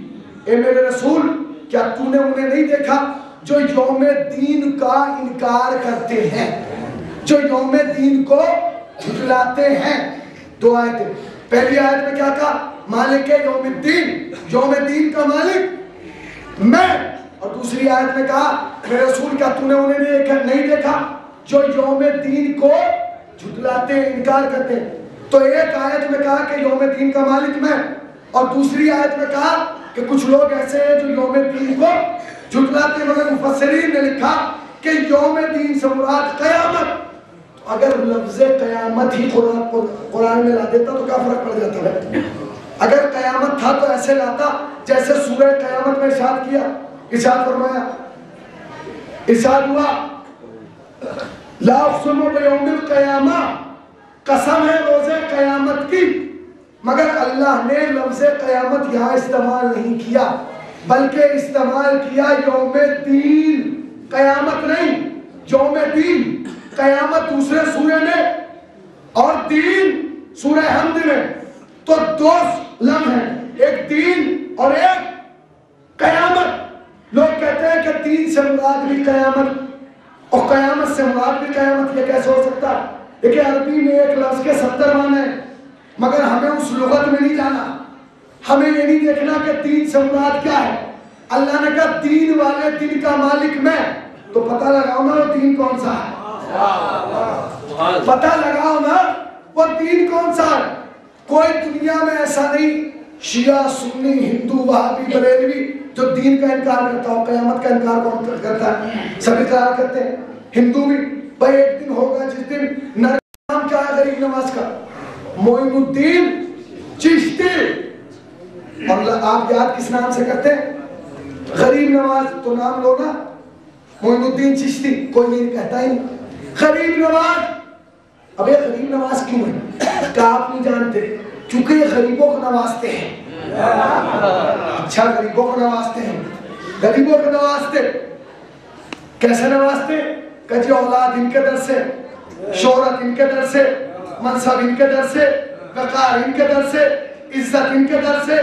S3: اے میرے رسول کیا تو نے انہیں نہیں دیکھا جو یوم دین کا انکار کرتے ہیں، جو یوم دین کو جھٹلاتے ہیں۔ دو آیتیں، پہلی آیت میں کیا کہا؟ مالک یوم الدین، یوم دین کا مالک میں، اور دوسری آیت میں کہا میرے رسول کیا تو نے انہیں نہیں دیکھا جو یوم دین کو جھٹلاتے ہیں، انکار کرتے ہیں. تو ایک آیت میں کہا کہ یوم دین کا مالک میں، اور دوسری آیت میں کہا کہ کچھ لوگ ایسے ہیں جو یوم دین کو جھٹلاتے ہیں. مگر مفسرین نے لکھا کہ یوم دین سے مراد قیامت. اگر لفظ قیامت ہی قرآن میں لا دیتا تو کیا فرق پڑ جاتا ہے؟ اگر قیامت تھا تو ایسے لاتا جیسے سورہ قیامت میں ارشاد کیا، ارشاد فرمایا، ارشاد ہوا لا اقسم بیوم القیامہ، قسم ہے روز قیامت کی. مگر اللہ نے لفظ قیامت یہاں استعمال نہیں کیا، بلکہ استعمال کیا یوم دین. قیامت نہیں، یوم دین. قیامت دوسرے سورے میں اور دین سورہ حمد میں. تو دو لفظ ہیں، ایک دین اور ایک قیامت. لوگ کہتے ہیں کہ دین سے مراد بھی قیامت اور قیامت سے مراد بھی قیامت. یہ کیسے ہو سکتا ہے؟ دیکھیں عربی میں ایک لفظ کے 70 معنی ہیں، مگر ہمیں اس لغت میں نہیں جانا. ہمیں یہ نہیں دیکھنا کہ دین سے مراد کیا ہے. اللہ نے کہا دین والے دن کا مالک میں، تو پتہ لگاؤ نا وہ دین کون سا ہے. پتہ لگاؤ نا وہ دین کون سا ہے. کوئی دنیا میں ایسا نہیں شیعہ، سنی، ہندو، وہابی، بریلوی جو دین کا انکار کرتا ہو. قیامت کا انکار کون کرتا ہے؟ سب انکار کرتے ہیں. ہندو بھی بھائی ایک دن ہوگا جس دن نام کیا ہے غریب نواز کا؟ معین الدین چشتی. اور آپ یاد کس نام سے کرتے ہیں؟ غریب نواز. تو نام لو نا، معین الدین چشتی. کوئی نہیں کہتا ہی نہیں غریب نواز. اب یہ غریب نواز کیوں ہے؟ کہ آپ نہیں جانتے، کیونکہ یہ غریبوں کو نوازتے ہیں. اچھا غریبوں کو نوازتے ہیں. غریبوں کو نوازتے کیسے نوازتے؟ کہ جی اولاد ان کے در سے، شہرت ان کے در سے، منصب ان کے در سے، وقار ان کے در سے، عزت ان کے در سے،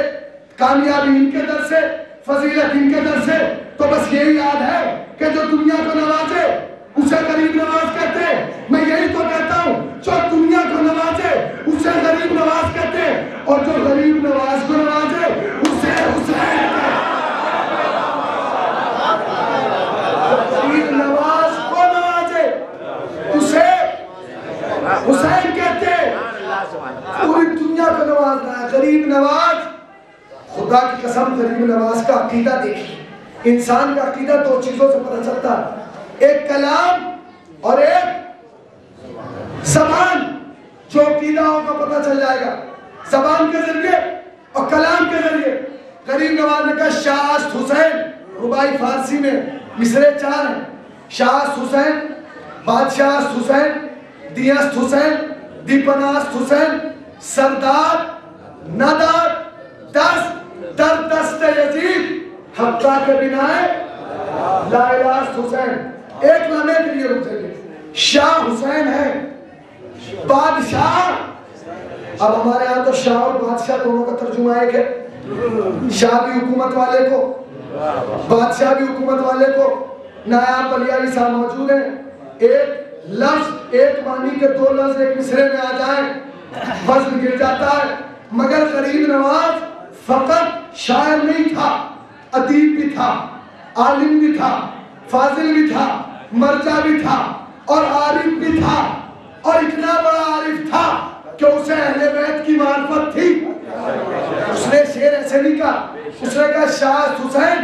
S3: کامیابی ان کے در سے، فضیلت ان کے در سے. تو بس یہی یاد ہے کہ جو دنیا کو نوازے اسے غریب نواز کہتے ہیں. میں یہی تو کہتا ہوں جو دنیا کو نوازے اسے غریب نواز کہتے ہیں، اور جو غریب نواز کو نوازے اسے حسین کہتے ہیں. غریب نواز کو نوازے اسے حسین کہتے ہیں. پوری دنیا کو نوازنا ہے. غریب نواز، خدا کی قسم غریب نواز کا عقیدہ دیکھیں. انسان کا عقیدہ دو چیزوں سے پتہ چلتا ہے، ایک کلام اور ایک زبان. جو عقیدہ ہوگا پتہ چل جائے گا زبان کے ذریعے اور کلام کے ذریعے. غریب نواز نے کہا شاست حسین، ربائی فارسی میں مصرے 4 ہیں. شاست حسین، بادشاہست حسین، دیست حسین، دیپناست حسین، سردار، ندار، دست در دست یزید، حقہ کے بنائے لا الہ حسین. ایک لمحے کے لیے رک جائیے. شاہ حسین ہے، بادشاہ. اب ہمارے ہاں تو شاہ اور بادشاہ دونوں کا ترجمہ ایک ہے. شاہ بھی حکومت والے کو، بادشاہ بھی حکومت والے کو. نایاب علی علی صاحب موجود ہیں. ایک لفظ، ایک معنی کے 2 لفظ ایک مصرے میں آ جائیں وزن گر جاتا ہے. مگر غریب نواز فقط شاعر نہیں تھا، ادیب بھی تھا، عالم بھی تھا، فاضل بھی تھا، مرجع بھی تھا اور عارف بھی تھا. اور اتنا بڑا عارف تھا کہ اسے اہل بیت کی معرفت تھی. اس نے شعر ایسے نہیں کہا، اس نے کہا شاہ حسین،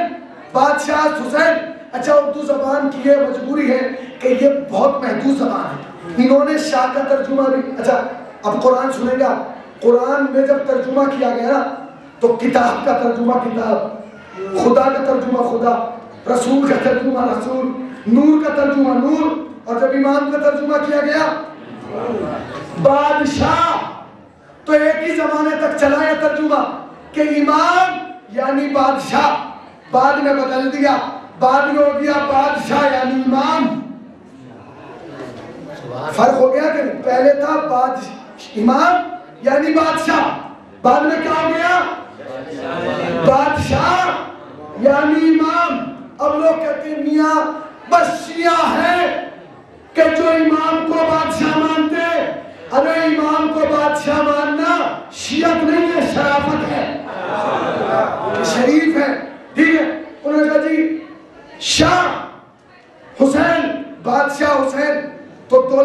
S3: بادشاہ حسین. اچھا اردو زبان کی یہ مجبوری ہے کہ یہ بہت محدود زبان ہے. انہوں نے شاہ کا ترجمہ بھی. اچھا اب قرآن سنیں گا. قرآن میں جب ترجمہ کیا گیا نا تو کتاب کا ترجمہ کتاب، خدا کا ترجمہ خدا، رسول کا ترجمہ رسول، نور کا ترجمہ نور. اور جب امام کا ترجمہ کیا گیا بادشاہ، تو ایک ہی زمانے تک چلا یہ ترجمہ کہ امام یعنی بادشاہ. بعد میں بدل دیا، بعد میں ہو گیا بادشاہ یعنی امام. فرق ہو گیا کہ پہلے تھا امام یعنی بادشاہ، بعد میں کیا ہو گیا بادشاہ یعنی امام. اب لوگ کہتے ہیں میاں بس شیعہ ہے کہ جو امام کو بادشاہ مانتے. ارے امام کو بادشاہ ماننا شیعت نہیں ہے، شرافت ہے، شریف ہے. ٹھیک ہے. انہوں نے کہا جی شاہ حسین، بادشاہ حسین،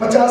S3: 50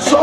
S3: 100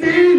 S3: 3,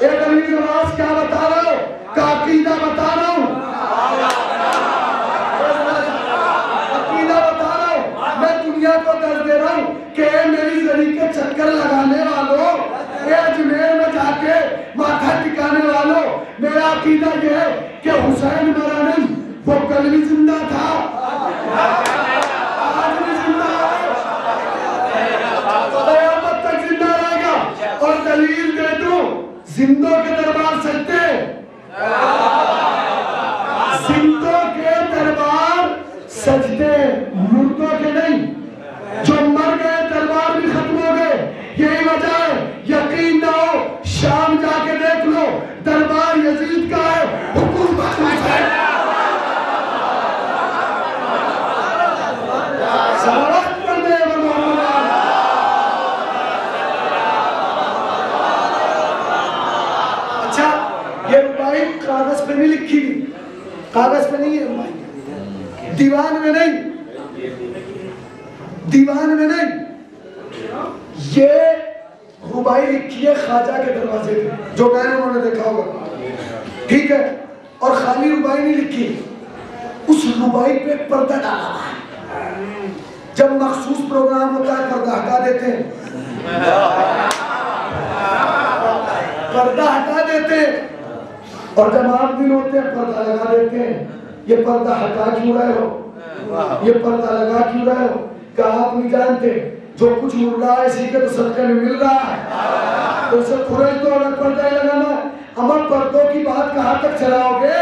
S3: ایک دلیل نماز کیا بتا رہا ہوں؟ کا عقیدہ بتا رہا ہوں، عقیدہ بتا رہا ہوں۔ میں دنیا کو درد دے رہا ہوں کہ اے میری زری کے چکر لگانے والوں، اے اجمیر میں جا کے ماتھا ٹکانے والوں، میرا عقیدہ یہ ہے کہ حسین مرا نہیں، وہ کل بھی زندہ تھا، آج بھی زندہ ہے، قیامت تک زندہ رہے گا۔ اور دلیل دے دوں، زندوں کے دربار سجدے، زندوں کے دربار سجدے، مردوں کے نہیں۔ جو مر گئے دربار بھی ختم ہو گئے، یہی وجہ ہے۔ یقین نہ ہو شام جا کے دیکھ لو، دربار یزید کا ہے، حکومت حسین۔ سوالات کرنے ہیں محمد۔ اچھا یہ ربائی کاغذ پہ نہیں لکھی گئی، کاغذ پہ نہیں ہے ربائی، دیوان میں نہیں، دیوان میں نہیں، یہ ربائی لکھی ہے خواجہ کے دروازے پہ، جو میں نے انہوں نے دیکھا ہوگا، ٹھیک ہے؟ اور خالی ربائی نہیں لکھی، اس ربائی پہ پردہ ڈالا ہے۔ جب مخصوص پروگرام ہوتا ہے پردہ ہٹا دیتے ہیں، پردہ ہٹا دیتے ہیں، اور جب عام دن ہوتے ہیں پردہ لگا دیتے ہیں۔ یہ پردہ ہٹا کیوں رہے ہو؟ یہ پردہ لگا کیوں رہے ہو؟ کہ آپ نہیں جانتے جو کچھ مل رہا ہے اسی کے تو صدقے میں مل رہا ہے، تو اسے کھرج دو اور پردہ لگانا۔ امر پردوں کی بات کہاں تک چلاؤ گے؟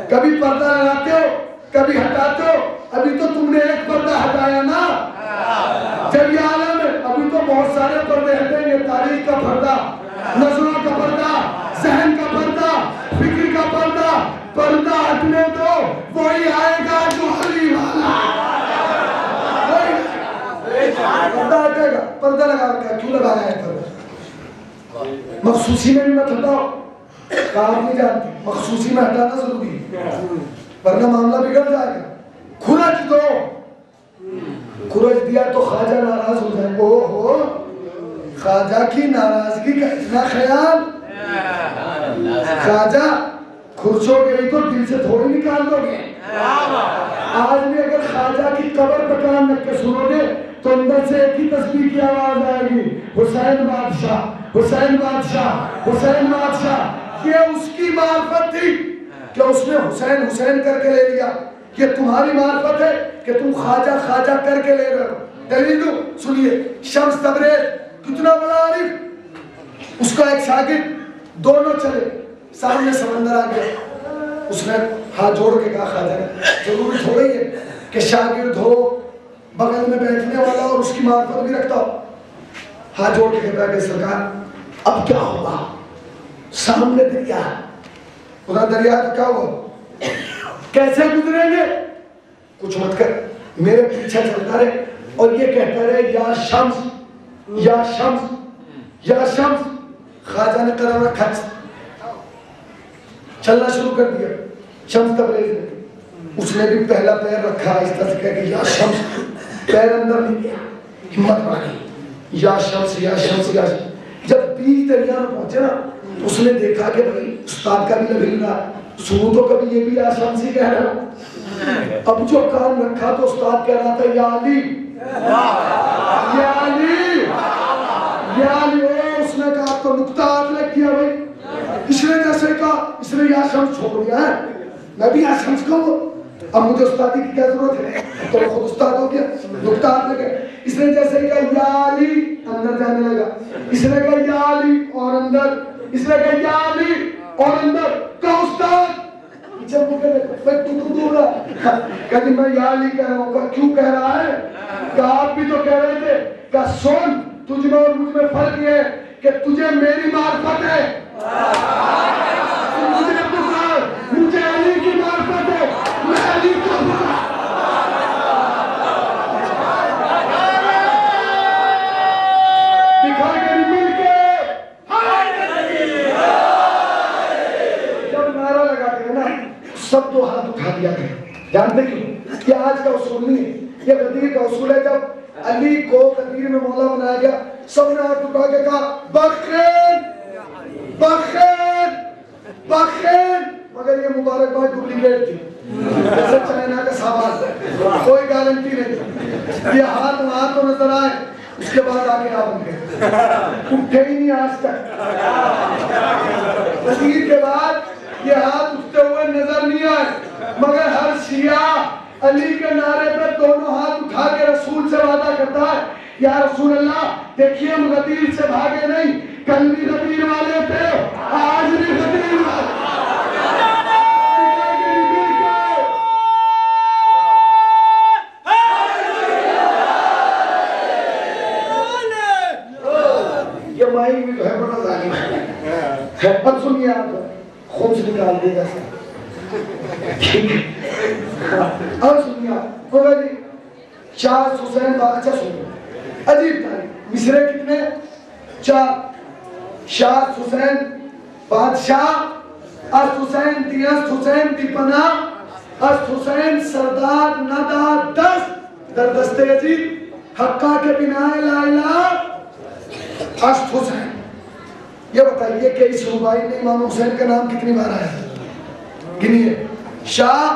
S3: کبھی پردہ لگاتے ہو، کبھی ہٹاتے ہو۔ ابھی تو تم نے ایک پردہ ہٹایا نا، جب یہ عالم ہے ابھی تو بہت سارے پردے ہٹیں گے۔ تاریخ کا پردہ، نظروں کا پردہ، ذہن کا پردہ، فکر کا پردہ، پردہ ہٹنے دو، وہی آئے گا جو علی والا، پردہ ہٹے گا۔ پردہ لگا رکھا ہے، کیوں لگایا ہے پردہ؟ مخصوصی میں بھی مت ہٹاؤ، کام نہیں جانتے، مخصوصی میں ہٹانا ضروری ہے، ورنہ معاملہ بگڑ جائے گا۔ کھرج دو، کھرج دیا تو خواجہ ناراض ہو جائے گا۔ اوہو، خواجہ کی ناراضگی کا اتنا خیال، خواجہ کھرچو گئی تو دل سے تھوڑی نکال دو گے۔ آج بھی اگر خواجہ کی قبر پہ کان رکھ کے سنو گے تو اندر سے ایک ہی تسبیح کی آواز آئے گی، حسین بادشاہ، حسین بادشاہ، حسین بادشاہ۔ یہ اس کی معرفت تھی کہ اس نے حسین حسین کر کے لے لیا۔ یہ تمہاری معرفت ہے کہ تم خواجہ خواجہ کر کے لے رہے ہو۔ دلیل دو، سنیے، شمس تبریز کتنا بڑا عارف، اس کا ایک شاگرد، دونوں چلے، سامنے سمندر آ گیا، اس نے ہاتھ جوڑ کے کہا خواجہ ضروری تھوڑی ہے کہ شاگرد ہو، بغل میں بیٹھنے والا اور اس کی معرفت بھی رکھتا ہو۔ ہاتھ جوڑ کے کہتا ہے کہ سرکار اب کیا ہوگا؟ سامنے دریا ہے، ادھر دریا تو کیا ہوگا؟ کیسے گزریں گے؟ کچھ مت کر، میرے پیچھے چلتا رہے اور یہ کہتا رہے یا شمس یا شمس یا شمس۔ خواجہ نے قدم رکھا، چلنا شروع کر دیا۔ شمس تبریز نے، اس نے بھی پہلا پیر رکھا، اس طرح سے کہا کہ یا شمس، پیر اندر نہیں گیا، ہمت بڑھائی، یا شمس یا شمس یا شمس۔ جب بیچ دریا میں پہنچے نا تو اس نے دیکھا کہ بھائی استاد کا بھی لگ رہا، سنو تو کبھی یہ بھی یا شمس ہی کہہ رہا۔ اب جو کام رکھا تو استاد کہہ رہا تھا یا علی، یا علی، یا علی۔ اس نے کہا تو نکتہ آج لگ کیا بھائی، اس نے جیسے کہا، اس نے یا شمس چھوڑ دیا ہے، میں بھی یا شمس کہوں، اب مجھے استادی کی کیا ضرورت ہے، تو خود استاد ہو گیا، نکتہ آج لگے۔ اس نے جیسے کہا یا علی، اندر جانے لگا، اس نے کہا یا علی اور اندر، اس نے کہا یا علی اور اندر، کہا استاد جب وہ کہہ رہے تو دور رہا، کہا میں یا علی کہہ رہا ہوں، کہا کیوں کہہ رہا ہے؟ کہا آپ بھی تو کہہ رہے تھے، کہا سن تجھ میں اور مجھ میں فرق یہ ہے کہ تجھے میری معرفت ہے، مجھے علی کی معرفت ہے، میں علی کو دکھا کے مل کے جب نعرہ لگا کے نا سب دو ہاتھ اٹھا دیا گیا۔ جانتے کیوں؟ یہ آج کا اصول نہیں ہے، یہ غدیر کا اصول ہے۔ جب علی کو غدیر میں مولا بنایا گیا سب نے ہاتھ اٹھا کے کہا بخیر بخیر بخیر، مگر یہ مبارکباد ڈپلیکیٹ تھی، جیسے چائنا کا سامان، کوئی گارنٹی نہیں، یہ ہاتھ وہاں تو نظر آئے، اس کے بعد آگے آپ ان کے اٹھے ہی نہیں آج تک، تقریر کے بعد یہ ہاتھ اٹھتے ہوئے نظر نہیں آئے، مگر ہر شیعہ علی کے نعرے پہ دونوں ہاتھ اٹھا کے رسول سے وعدہ کرتا ہے، یا رسول اللہ دیکھیے ہم غدیر سے بھاگے نہیں، کل بھی غدیر والے تھے، آج بھی غدیر والے، یہ مائی بھی جو ہے بڑا ظالم ہے، اب سنیے آپ خود سے نکال دے گا سر، اب سنیے آپ بولا جی شاہ حسین بادشاہ سنیے، عجیب تاریخ، مصرے کتنے؟ 4، شاہ حسین بادشاہ، است حسین دی، است حسین دی پناہ، است حسین سردار ندا دست در دست یزید، حقہ کے بنا لا الہ است حسین۔ یہ بتائیے کہ اس ربائی میں امام حسین کا نام کتنی بار آیا ہے؟ گنیے، شاہ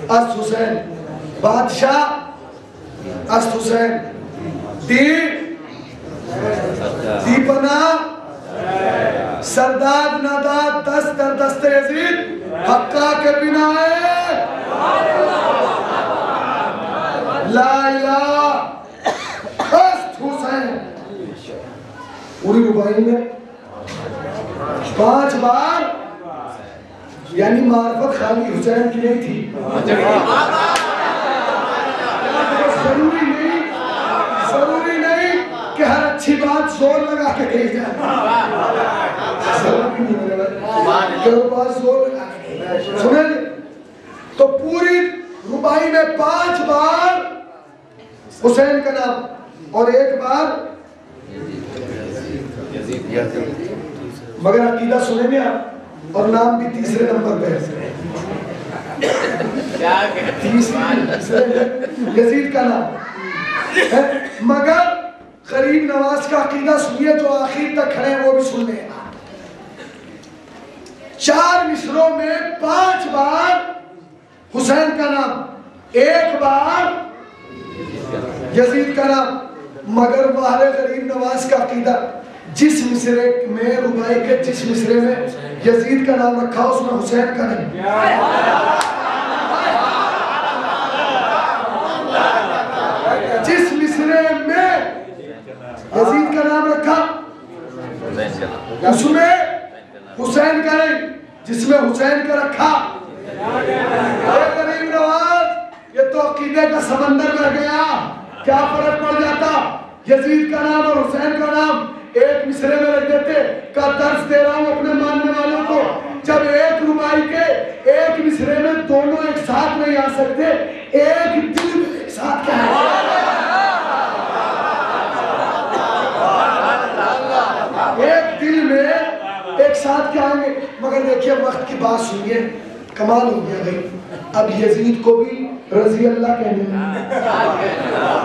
S3: است حسین، بادشاہ است حسین، دی پناہ، سردار ندا دست در دست یزید، حقہ کے بنا لا الہ است حسین۔ پوری ربائی میں 5 بار، یعنی معرفت خالی حسین کی نہیں تھی، ضروری نہیں کہ ہر اچھی بات زور لگا کے کہی جائے، ضروری نہیں کہ ہر بات زور لگا کے کہی جائے، سنیں تو پوری ربائی میں 5 بار حسین کا نام، اور 1 بار مگر عقیدہ سنیں گے آپ، اور نام بھی تیسرے نمبر پہ ہے، یزید کا نام، مگر غریب نواز کا عقیدہ سنیے جو آخر تک کھڑے ہیں وہ بھی سن لیں۔ 4 مصروں میں 5 بار حسین کا نام، 1 بار یزید کا نام، مگر باہر غریب نواز کا عقیدہ جس مصرے میں ربائی کے جس مصرے میں یزید کا نام رکھا اس میں حسین کا نہیں، جس مصرے میں یزید کا نام رکھا اس میں حسین کا نہیں، جس میں حسین کا رکھا۔ اے غریب نواز، یہ تو عقیدے کا سمندر بہ گیا، کیا فرق پڑ جاتا یزید کا نام اور حسین کا نام ایک مصرے میں رکھ دیتے؟ کا درس دے رہا ہوں اپنے ماننے والوں کو، جب ایک ربائی کے ایک مصرے میں دونوں ایک ساتھ نہیں آ سکتے، ایک دل میں ایک ساتھ کیا ہے؟ ایک دل میں ایک ساتھ کیا آئیں گے؟ مگر دیکھیے وقت کی بات سنیے، کمال ہو گیا بھائی، اب یزید کو بھی رضی اللہ کہنے لگے۔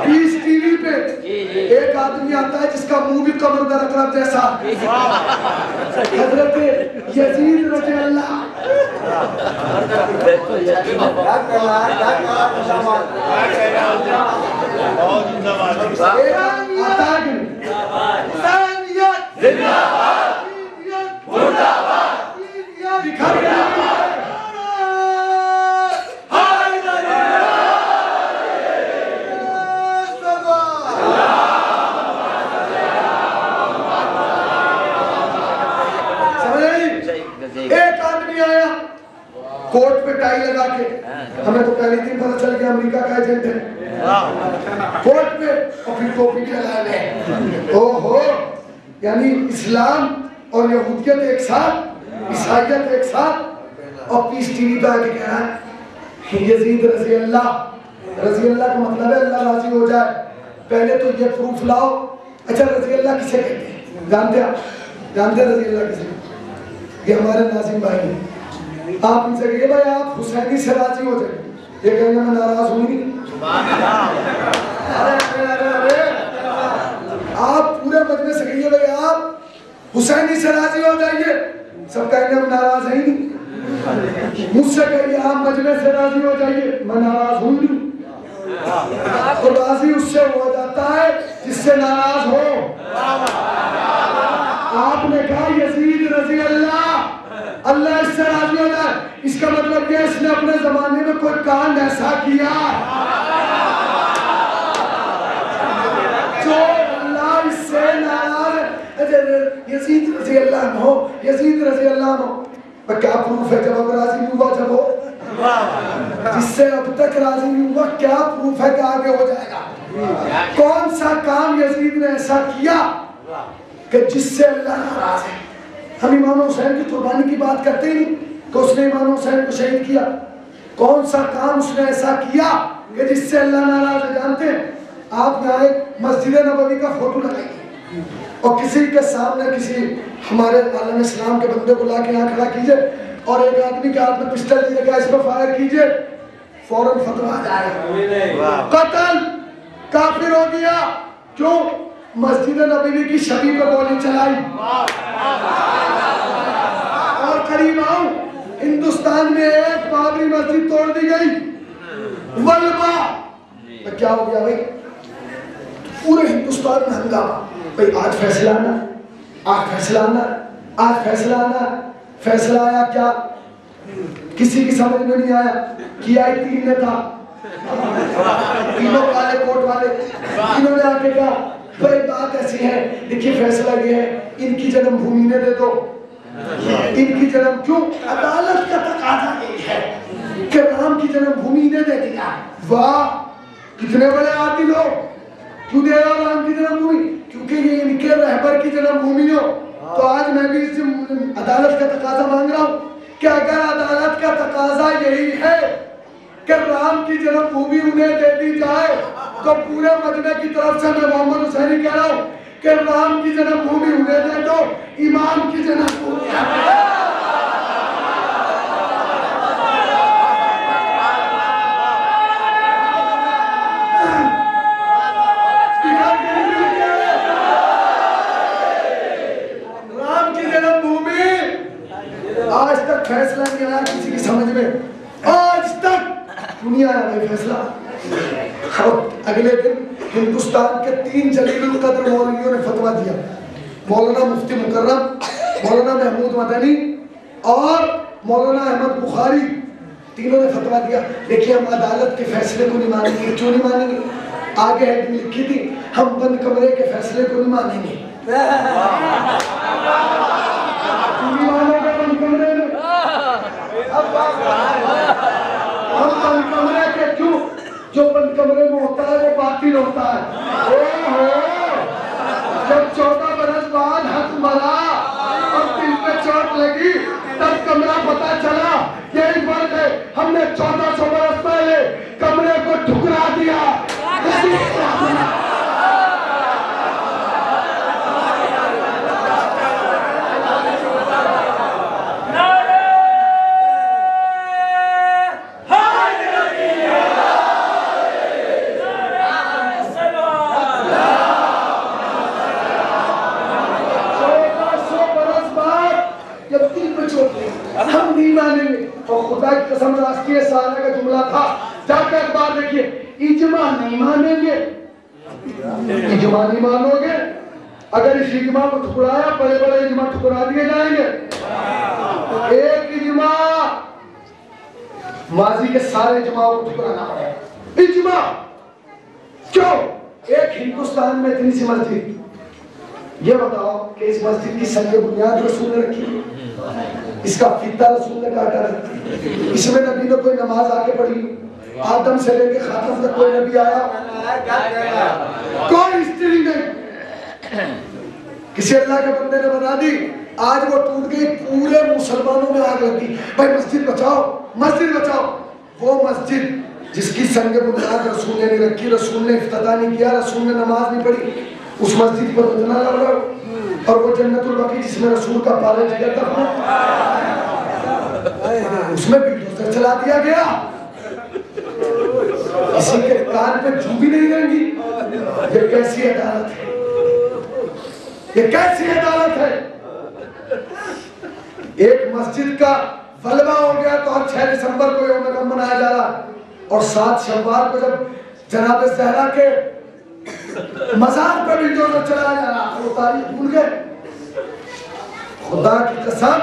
S3: پیس ٹی وی پہ ایک آدمی آتا ہے جس کا منہ بھی قمر در اقرب جیسا، حضرت یزید رضی اللہ، کوٹ پہ ٹائی لگا کے، ہمیں تو پہلی دن پتہ چل گیا امریکہ کا ایجنٹ ہے، کوٹ پہ اور پھر ٹوپی کے لائے، اوہو، یعنی اسلام اور یہودیت ایک ساتھ، عیسائیت ایک ساتھ، اور پیس ٹی وی پہ آگے کہہ رہا ہے یزید رضی اللہ، رضی اللہ کا مطلب ہے اللہ راضی ہو جائے۔ پہلے تو یہ پروف لاؤ، اچھا رضی اللہ کسے کہتے ہیں؟ جانتے ہیں رضی اللہ کسے؟ یہ ہمارے ناظم بھائی ہیں، آپ ان سے کہیے بھائی آپ حسینی سے راضی ہو جائیں، یہ کہیں گے میں ناراض ہوں نہیں، آپ پورے مجمع سے کہیے بھائی آپ حسینی سے راضی ہو جائیے، سب کہیں گے ہم ناراض ہیں نہیں. مجھ سے کہیے آپ مجمع سے راضی ہو جائیے، میں ناراض ہوں نہیں. تو راضی اس سے ہو جاتا ہے جس سے ناراض ہو. آپ نے کہا یزید رضی اللہ اس سے راضی ہو جائے، اس کا مطلب یہ اس نے اپنے زمانے میں کوئی کام ایسا کیا جو اللہ اس سے ناراض ہے. یزید رضی اللہ عنہ، یزید رضی اللہ عنہ کیا پروف ہے جب اب راضی نہیں ہوا، جب وہ جس سے اب تک راضی نہیں ہوا کیا پروف ہے کہ آگے ہو جائے گا؟ کون سا کام یزید نے ایسا کیا کہ جس سے اللہ ناراض ہے؟ ہم امام حسین کی قربانی کی بات کرتے ہی نہیں کہ اس نے امام حسین کو شہید کیا. کون سا کام اس نے ایسا کیا کہ جس سے اللہ ناراض ہے؟ جانتے ہیں آپ یہاں ایک مسجد نبوی کا فوٹو لگائیے اور کسی کے سامنے کسی ہمارے عالم اسلام کے بندے کو لا کے یہاں کھڑا کیجئے اور ایک آدمی کے ہاتھ میں پسٹل دیے گا، اس پر فائر کیجئے، فوراً فتویٰ آ جائے گا قتل، کافر ہو گیا. کیوں؟ مسجد نبوی کی شبی پر گولی چلائی. اور قریب آؤں، ہندوستان میں ایک بابری مسجد توڑ دی گئی، ولبا کیا ہو گیا بھائی؟ پورے ہندوستان میں ہنگامہ. بھائی آج فیصلہ آنا، آج فیصلہ آنا، آج فیصلہ آنا. فیصلہ آیا کیا؟ کسی کی سمجھ میں نہیں آیا. کیا ہی تین نے کہا، تینوں کالے کوٹ والے، تینوں نے آ کے کہا بھائی بات ایسی ہے، دیکھیے فیصلہ یہ ہے ان کی جنم بھومی نے دے دو. ان کی جنم کیوں؟ عدالت کا تقاضا یہ ہے کہ رام کی جنم بھومی نے دے دیا. واہ کتنے بڑے عادل ہو، کیوں دے رہا رام کی جنم بھومی؟ کیونکہ یہ ان کے رہبر کی جنم بھومی ہو. تو آج میں بھی اس عدالت کا تقاضا مانگ رہا ہوں کہ اگر عدالت کا تقاضا یہی ہے کہ رام کی جنم بھومی انہیں دے دی جائے تو پورے مجمع کی طرف سے میں محمد حسینی کہہ رہا ہوں کہ رام کی جنم بھومی انہیں دے دو، امام کی جنم بھومی رام کی جنم بھومی. آج تک فیصلہ نہیں آیا کسی کی سمجھ میں، آج تک دنیا آیا بھائی فیصلہ. اگلے دن ہندوستان کے 3 جلیل القدر مولویوں نے فتویٰ دیا، مولانا مفتی مکرم، مولانا محمود مدنی اور مولانا احمد بخاری، تینوں نے فتویٰ دیا. دیکھیے ہم عدالت کے فیصلے کو نہیں مانیں گے. کیوں نہیں مانیں گے؟ آگے ہیڈ میں لکھی تھی ہم بند کمرے کے فیصلے کو نہیں مانیں گے. نہیں مانو گے بند کمرے میں؟ ہم بند کمرے کے کیوں؟ جو بند کمرے میں ہوتا ہے وہ باطل ہوتا ہے. جب 14 برس بعد حق ملا اور دل پہ چوٹ لگی تب کمرہ پتہ چلا. یہی فرق ہے، ہم نے 1400 برس پہلے کمرے کو ٹھکرا دیا. ہم نہیں مانیں گے. اور خدا کی قسم راستی سالہ کا جملہ تھا، جا کے اخبار دیکھیے، اجماع نہیں مانیں گے. اجماع نہیں مانو گے؟ اگر اس اجماع کو ٹھکرایا بڑے بڑے اجماع ٹھکرا دیے جائیں گے. ایک اجماع ماضی کے سارے اجماع کو ٹھکرانا پڑے. اجماع کیوں؟ ایک ہندوستان میں اتنی سی مسجد، یہ بتاؤ کہ اس مسجد کی سنگ بنیاد رسول نے رکھی، اس کا فیتہ رسول نے کاٹا ہے، اس میں نبی نے کوئی نماز آ کے پڑھی، آدم سے لے کے خاتم تک کوئی نبی آیا؟ کوئی ہسٹری نہیں. کسی اللہ کے بندے نے بنا دی، آج وہ ٹوٹ گئی، پورے مسلمانوں میں آگ لگی. بھائی مسجد بچاؤ، مسجد بچاؤ. وہ مسجد جس کی سنگ بنیاد رسول نے نہیں رکھی، رسول نے افتتاح نہیں کیا، رسول نے نماز نہیں پڑھی، اس مسجد پر اتنا لڑ رہا. اور وہ جنت البقیع جس میں رسول کا پالے جگر دفن، اس میں بلڈوزر چلا دیا گیا. کسی کے کان پہ جو بھی نہیں رہیں گی. یہ کیسی عدالت ہے؟ یہ کیسی عدالت ہے؟ ایک مسجد کا غلبہ ہو گیا تو ہر 6 دسمبر کو یوم غم منایا جا رہا، اور 7 شوال کو جب جناب زہرا کے مزار پہ بھی جو چلایا جا رہا، وہ تاریخ بھول گئے؟ خدا کی قسم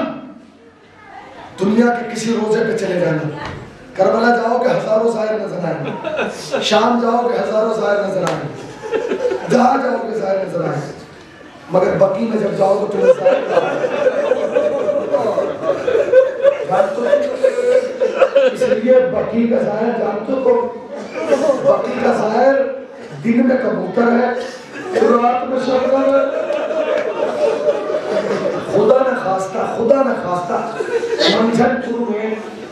S3: دنیا کے کسی روزے پہ چلے جانا، کربلا جاؤ کہ ہزاروں زائر نظر آئیں، شام جاؤ کہ ہزاروں زائر نظر آئیں، جہاں جاؤ کہ زائر نظر آئیں، مگر بقی میں جب جاؤ تو تمہیں زائر جانتے ہو؟ اس لیے بقی کا زائر جانتے ہو؟ بقی کا زائر دن میں کبوتر ہے، رات میں شبنم ہے۔ خدا نہ خواستہ منجھن پور میں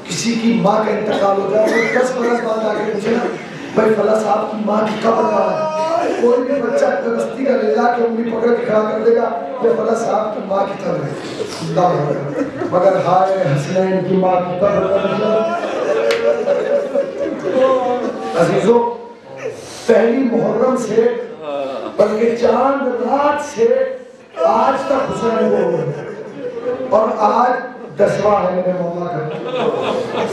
S3: کسی کی ماں کا انتقال ہو جائے، وہ 10 برس بعد آگے پوچھے نا بھائی فلاں صاحب کی ماں کی قبر کہاں ہے، کوئی بھی بچہ بستی کا لے جا کے انگلی پکڑ کے کھڑا کر دے گا یہ فلاں صاحب کی ماں کی قبر ہے، مگر ہائے حسنین کی ماں کی قبر کا عزیزو، پہلی محرم سے بلکہ چاند رات سے آج تک حسین کو ہو گئے، اور آج 10واں ہے میرے مولا کا۔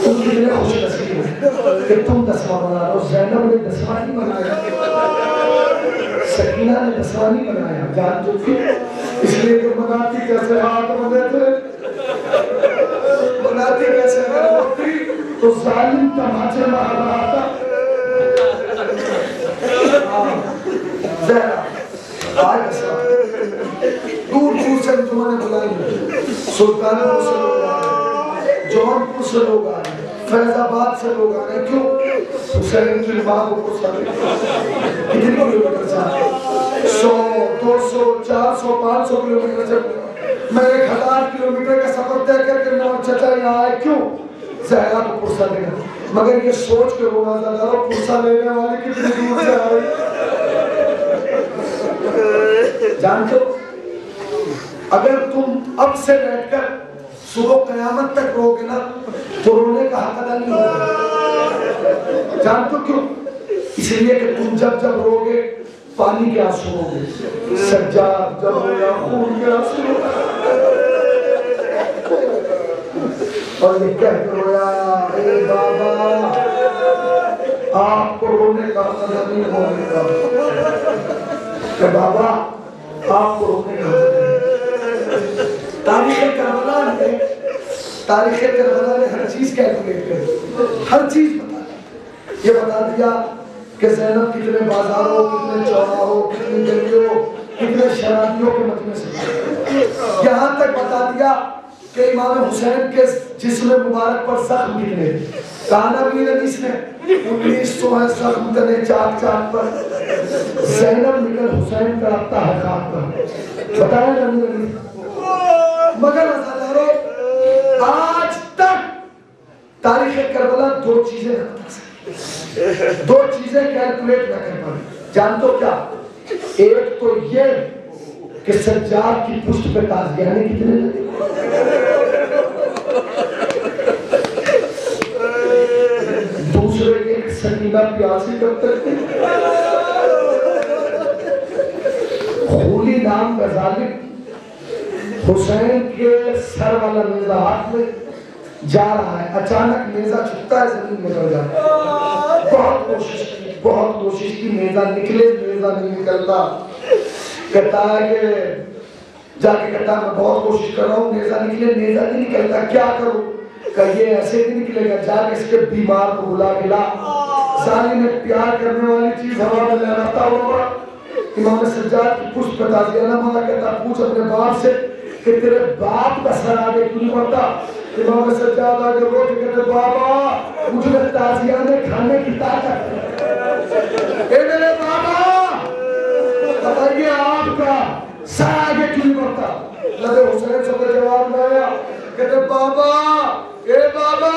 S3: تم کتنے خوش نصیب ہو کہ تم 10واں بنا رہے ہو۔ زینب نے 10واں نہیں بنایا، سکینہ نے 10واں نہیں بنایا، جان تو تھی اس لیے کہ مناتی کیسے ہاتھ بنے تھے، مناتی کیسے ہوتی تو ظالم تماچے میں رہا تھا۔ زہرا آج 10واں دور دور سے انجمنیں بلائی، سلطانپور سے لوگ آ رہے، جونپور سے لوگ آ رہے، فیض آباد سے لوگ آ رہے، کیوں؟ حسین کی ماں کو پرسا رہے۔ کتنی کلومیٹر سے آ رہے؟ 100، 200، 400، 500 کلومیٹر سے۔ میں 1000 کلومیٹر کا سفر طے کر کے میں اور چچا یہاں آئے، کیوں؟ زہرا کو پرسا دینا، مگر یہ سوچ کے رونا زیادہ رہا پرسا لینے والے کتنی دور سے آئے۔ جانتے ہو اگر تم اب سے بیٹھ کر صبح قیامت تک رو گے نا تو رونے کا حق ادا نہیں ہوگا۔ جانتے ہو کیوں؟ اس لیے کہ تم جب جب رو گے پانی کے آنسو رو گے، سجاد جب رویا خون کے آنسو رو گے، اور یہ کہہ کے رویا اے بابا آپ کو رونے کا حق ادا نہیں ہوگا، کہ بابا آپ کو رونے کا حق ادا۔ تاریخ کربلا نے ہر چیز کیلکولیٹ کر، ہر چیز بتا دی، یہ بتا دیا کہ زینب کتنے بازاروں، کتنے چوراہوں، کتنی گلیوں، کتنے شرابیوں کے مجمع سے، یہاں تک بتا دیا کہ امام حسین کے جسم مبارک پر زخم کتنے، کانا بھی حدیث نے 1900 ہے زخم تنے چاک چاک پر، زینب نکل حسین تڑپتا ہے خاک پر، بتائیں نبی، مگر ازاداروں آج تک تاریخ کربلا 2 چیزیں نہ بتا سکتے، 2 چیزیں کیلکولیٹ نہ کر پائے۔ جانتو کیا؟ ایک تو یہ کہ سجاد کی پشت پہ تازیانے کتنے لگے، دوسرے ایک سکینہ پیاسی کرتے تھے، خولی نام کا ظالم حسین کے سر والا نیزہ ہاتھ میں جا رہا ہے، اچانک نیزہ چھکتا ہے، زمین میں گر جاتا ہے، بہت کوشش کی نیزہ نکلے، نیزہ نہیں نکلتا، کہتا ہے کہ جا کے کہتا ہے میں بہت کوشش کر رہا ہوں نیزہ نکلے، نیزہ نہیں نکلتا، کیا کروں؟ کہ یہ ایسے نہیں نکلے گا، جا کے اس کے بیمار کو بلا کے لا، ظالم نے پیار کرنے والی چیز ہوا میں لہراتا ہوا، امام سجاد کی پشت پہ تازیانہ مانا، کہتا پوچھ اپنے باپ سے کہ تیرے باپ کا سر آگے کیوں نہیں بڑھتا؟ امام سجاد آگے رو کے کہتے بابا مجھے تازیانے کھانے کی طاقت ہے، اے میرے بابا بتائیے آپ کا سر آگے کیوں نہیں بڑھتا؟ لگے حسین سے جواب لایا، کہتے بابا اے بابا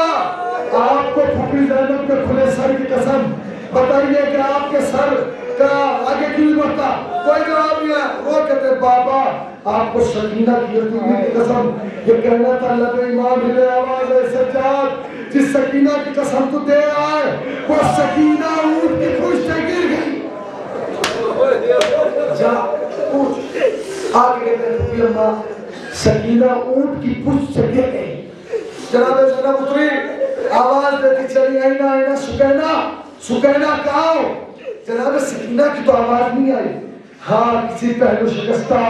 S3: آپ کو پھوپھی زینب کے کھلے سر کی قسم بتائیے کہ آپ کے سر کا آگے کیوں نہیں بڑھتا؟ کوئی جواب نہیں ہے، وہ کہتے بابا آپ کو سکینہ کی یتیمی کی قسم، یہ کہنا تھا لب امام ہلے آواز ہے سجاد جس سکینہ کی قسم تو دے آئے وہ سکینہ اونٹ کی پشت سے گر گئی، جا پوچھ آگے کہتے ہیں پھوپھی اماں سکینہ اونٹ کی پوچھ سے گر گئی. جناب زینب اتری آواز دیتی چلی آئینہ آئینہ سکینہ سکینہ کہاں ہو؟ جناب سکینہ کی تو آواز نہیں آئی. ہاں کسی پہلو شکستہ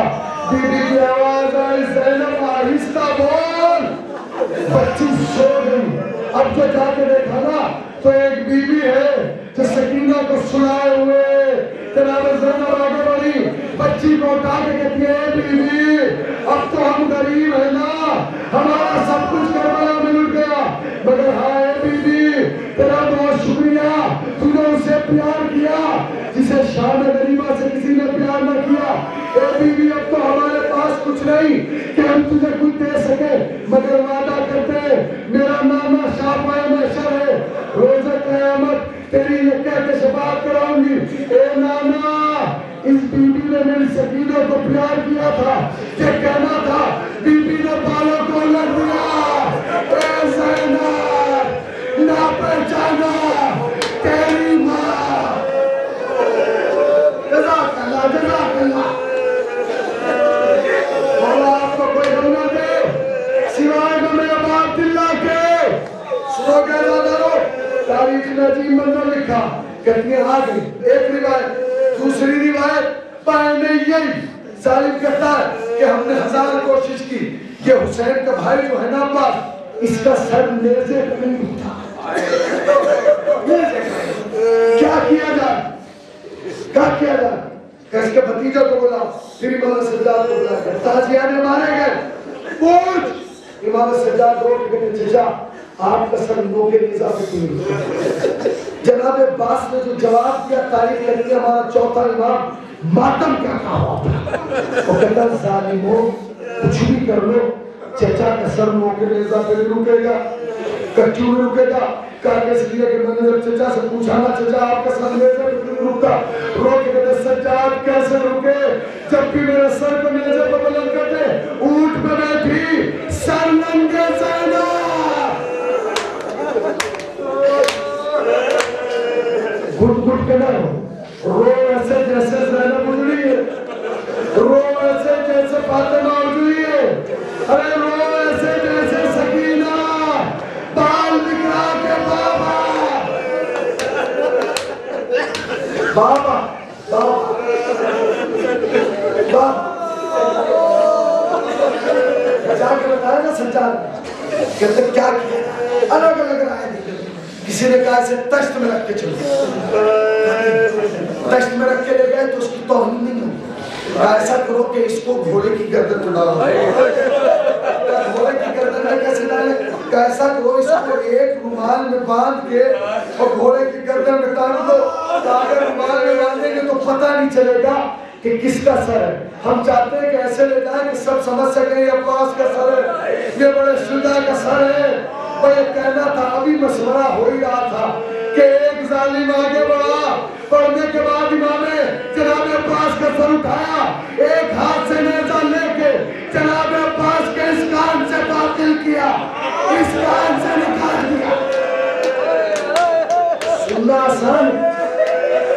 S3: بی بی کی آواز آئی زینب آہستہ بول. بچی سو گئی. اب جو جا کے دیکھا نا تو ایک بی بی ہے جو سکینہ کو سنائے ہوئے جناب زینب آگے بڑھی بچی کو اٹھا کے کہتی ہے بی بی اب تو ہم غریب ہیں نا ہمارا سب کچھ کربلا میں لٹ گیا مگر ہائے بی بی تیرا بہت شکریہ تو نے اسے پیار کیا جسے شام غریبہ سے کسی نے پیار نہ کیا. اے بی بی اب تو ہمارے پاس کچھ نہیں کہ ہم تجھے کچھ دے سکے مگر وعدہ کرتے میرا نامہ شافعہ محشر ہے روز قیامت تیری یہ کہہ کے شفاعت کراؤں گی. اے نانا اس بی بی نے میری سکینہ کو پیار کیا تھا یہ کہنا تھا بی بی نے بالوں کو لڑ دیا. اے زینب نہ پہچانا تیری ماں. جزاک اللہ جزاک اللہ. مولا آپ کو کوئی غم نہ دے سوائے غم عباداللہ کے. سنو کہ ازادارو تاریخ نے عجیب منظر لکھا کہتی ہیں آ گئی. ایک روایت دوسری روایت پائنے یہی ظالم کہتا ہے کہ ہم نے 1000 کوشش کی یہ حسین کا بھائی جو ہے نا عباس اس کا سر نیزے پہ نہیں اٹھا. کیا کیا جائے کیا کیا جائے کہ اس کے بھتیجہ کو بولا پھر امام سجاد کو بلا کر تازیانے مارے گئے. پوچھ امام سجاد روٹ کے چچا آپ کا سر نو کے نیزہ پہ کیوں نہیں. جناب عباس نے جو جواب دیا تاریخ کہتی ہے ہمارا چوتھا امام ماتم کیا کہا ہوا. وہ کہتا ظالموں کچھ بھی کر لو چچا کا سر نو کے نیزہ پہ نہیں رکے گا کچھو نہیں رکے گا. کہا کہ اس لیے کہ میں نے جب چچا سے پوچھا نا چچا آپ کا سر نیزے پہ نہیں رکتا رو کے کہتے سجاد کیسے رکے جب بھی میرے سر کو نیزے پہ بلند کرتے اونٹ پہ بیٹھی سر ننگے زینب. گھٹ گھٹ کے نہ رو ایسے جیسے زینب اجڑی ہے رو ایسے جیسے فاطمہ اجڑی ہے ارے رو ایسے جیسے سکینہ بال بکھرا کے بابا بابا بابا جا کے بتایا نا سجاد کہتے کیا کیا الگ الگ رائے دی. کسی نے کہا اسے تشت میں رکھ کے چلو تشت میں رکھ کے لے گئے تو اس کی توہین نہیں ہوئی. ایسا کرو کہ اس کو گھوڑے کی گردن میں ڈالو. گھوڑے کی گردن میں کیسے ڈالے ایسا کرو اس کو ایک رومال میں باندھ کے اور گھوڑے کی گردن میں ٹانگ دو تاکہ رومال میں باندھیں گے تو پتہ نہیں چلے گا کہ کس کا سر ہے. ہم چاہتے ہیں کہ ایسے لے جائیں کہ سب سمجھ سکیں یہ عباس کا سر ہے یہ بڑے شجاع کا سر ہے. اور یہ کہنا تھا ابھی مشورہ ہو ہی رہا تھا کہ ایک ظالم آگے بڑھا پڑھنے کے بعد امام نے جناب عباس کا سر اٹھایا ایک ہاتھ سے نیزہ لے کے جناب عباس کے اس کان سے باطل کیا اس کان سے نکال دیا. سننا آسان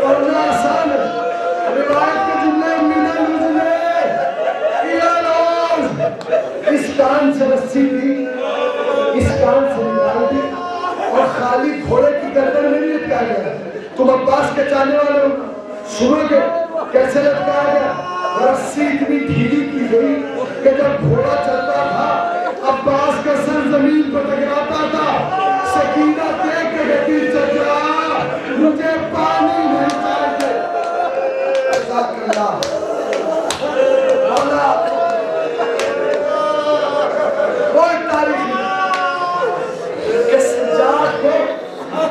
S3: پڑھنا آسان روایت کے جملے من النزلے اس کان سے رسی تھی اس کان سے نکال دی اور خالی گھوڑے کی گردن میں نہیں لٹکایا گیا. تم عباس کے چاہنے والے ہو سنو گے کیسے لٹکایا گیا. رسی اتنی ڈھیلی کی گئی کہ جب گھوڑا چلتا تھا عباس کا سر زمین پر ٹکراتا تھا. سکینہ دیکھ کے کہتی چچا مجھے پانی نہیں چاہیے. جزاک اللہ مولا کوئی تاریخ کہ سجاد کو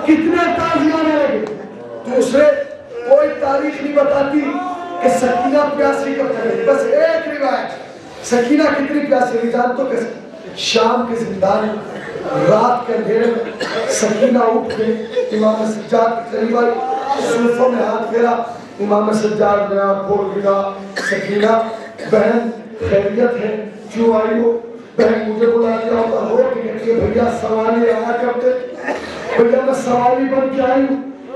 S3: کتنے تازیانے لگے. دوسرے کوئی تاریخ نہیں بتاتی کہ سکینہ پیاسی کب لگے. بس ایک روایت سکینہ کتنی پیاسی رہی جانتو کہ شام کے زندان رات کے اندھیرے میں سکینہ اٹھ کے امام سجاد کی قریب آئی صوفوں میں ہاتھ پھیرا. امام سجاد نے آنکھ کھول دیا سکینہ بہن خیریت ہے کیوں آئی ہو. بہن مجھے بلا دیا ہوتا ہو کہ کہتی ہے بھیا سوالی آیا کرتے بھیا میں سوالی بن کے آئی ہوں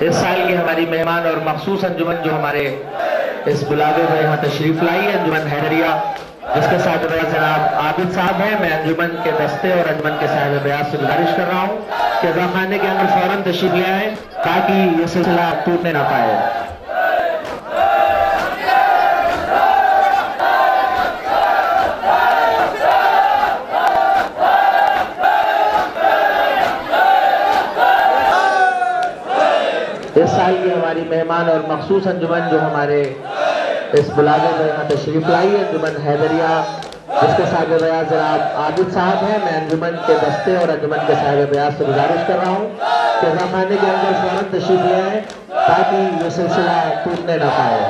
S4: اس سال کی ہماری مہمان اور مخصوص انجمن جو ہمارے اس بلاوے میں یہاں تشریف لائی ہے، انجمن حیدریہ، جس کے صاحب بیعت جناب عابد صاحب ہیں. میں انجمن کے دستے اور انجمن کے صاحب بیعت سے گزارش کر رہا ہوں کہ اذا خانے کے اندر فوراً تشریف لے آئیں تاکہ یہ سلسلہ ٹوٹنے نہ پائے. اس سال کی ہماری مہمان اور مخصوص انجمن جو ہمارے اس بلاوے میں یہاں تشریف لائی ہے، انجمن حیدریہ، جس کے صاحب بیعت جناب عابد صاحب ہیں. میں انجمن کے دستے اور انجمن کے صاحب بیعت سے گزارش کر رہا ہوں کہ اذا خانے کے اندر فوراً تشریف لے آئیں تاکہ یہ سلسلہ ٹوٹنے نہ پائے.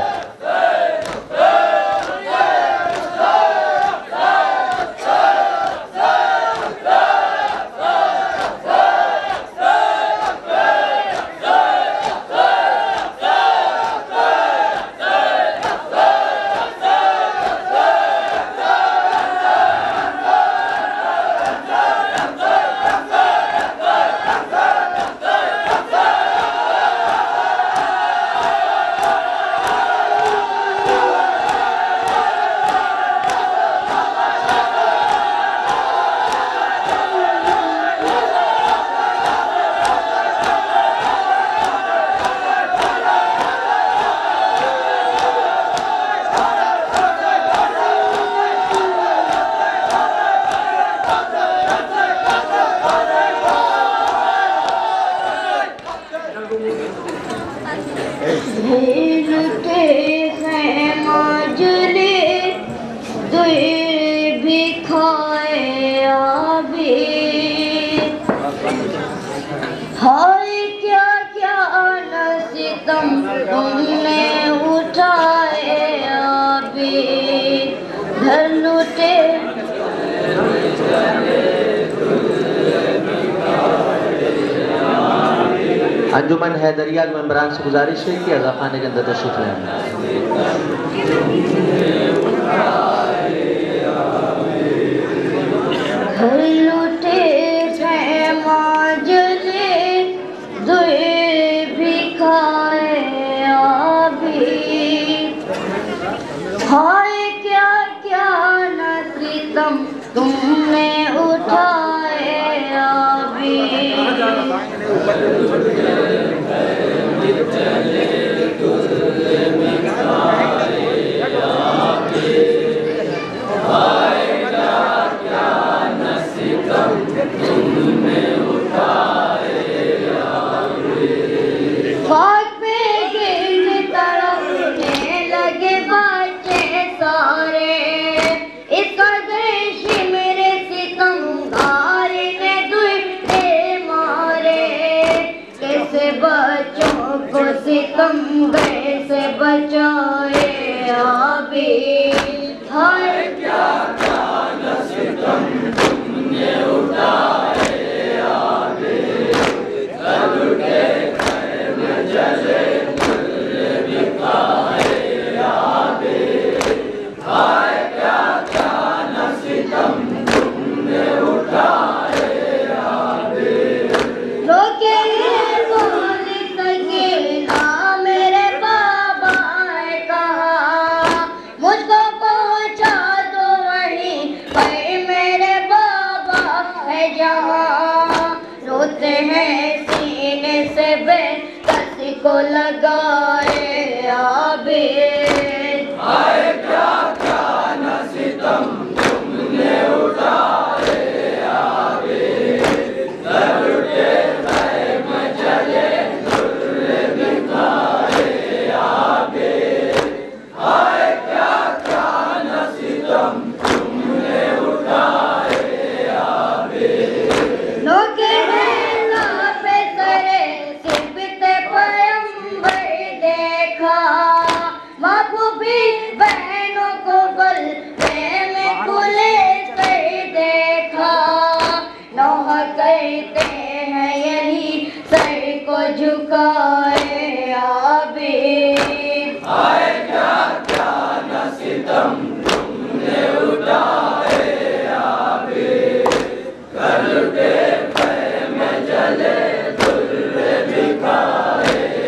S4: انجمن حیدریہ کے ممبران سے گزارش ہے کہ اذا خانے کے اندر تشریف لے آئیں.
S5: گھر لوٹے خیمہ جلے دوئے بھی کھائے آبی. ہائے کیا کیا نہ ستم تم نے اٹھائے آبی. بچوں کو ستم گئے سے بچائے آبی. ہائے کیا کیا نہ ستم تم نے اٹھائے آبی. کل کے خیمے جلے دل بکھائے آبی. ہائے کیا کیا نہ ستم تم نے اٹھائے آبی. روکے روتے ہیں سینے سے بے کسی کو لگائے عابد. ہائے کیا کیا نہ ستم تم نے اٹھائے عابد. در اٹھے خیمہ جلے در بکھائے عابد. ہائے کیا کیا نہ ستم تم نے اٹھائے عابد. بہنوں کو بلبے میں کھلے سے دیکھا. نوح کہتے ہیں یہی سر کو جھکائے عابد. ہائے کیا کیا نہ ستم تم نے اٹھائے عابد. کل کے خیمے جلے در بکھائے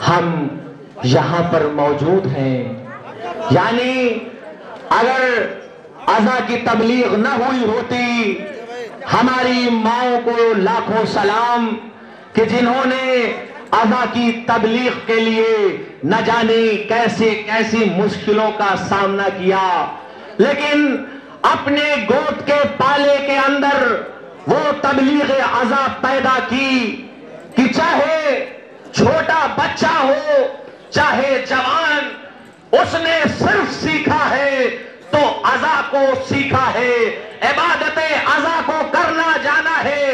S4: ہم یہاں پر موجود ہیں. یعنی اگر اذا کی تبلیغ نہ ہوئی ہوتی، ہماری ماؤں کو لاکھوں سلام کہ جنہوں نے اذا کی تبلیغ کے لیے نہ جانے کیسی مشکلوں کا سامنا کیا، لیکن اپنے گود کے پالے کے اندر وہ تبلیغ اذا پیدا کی کہ چاہے چھوٹا بچہ ہو چاہے جوان، اس نے صرف سیکھا ہے تو اذا کو سیکھا ہے، عبادت اذا کو کرنا جانا ہے.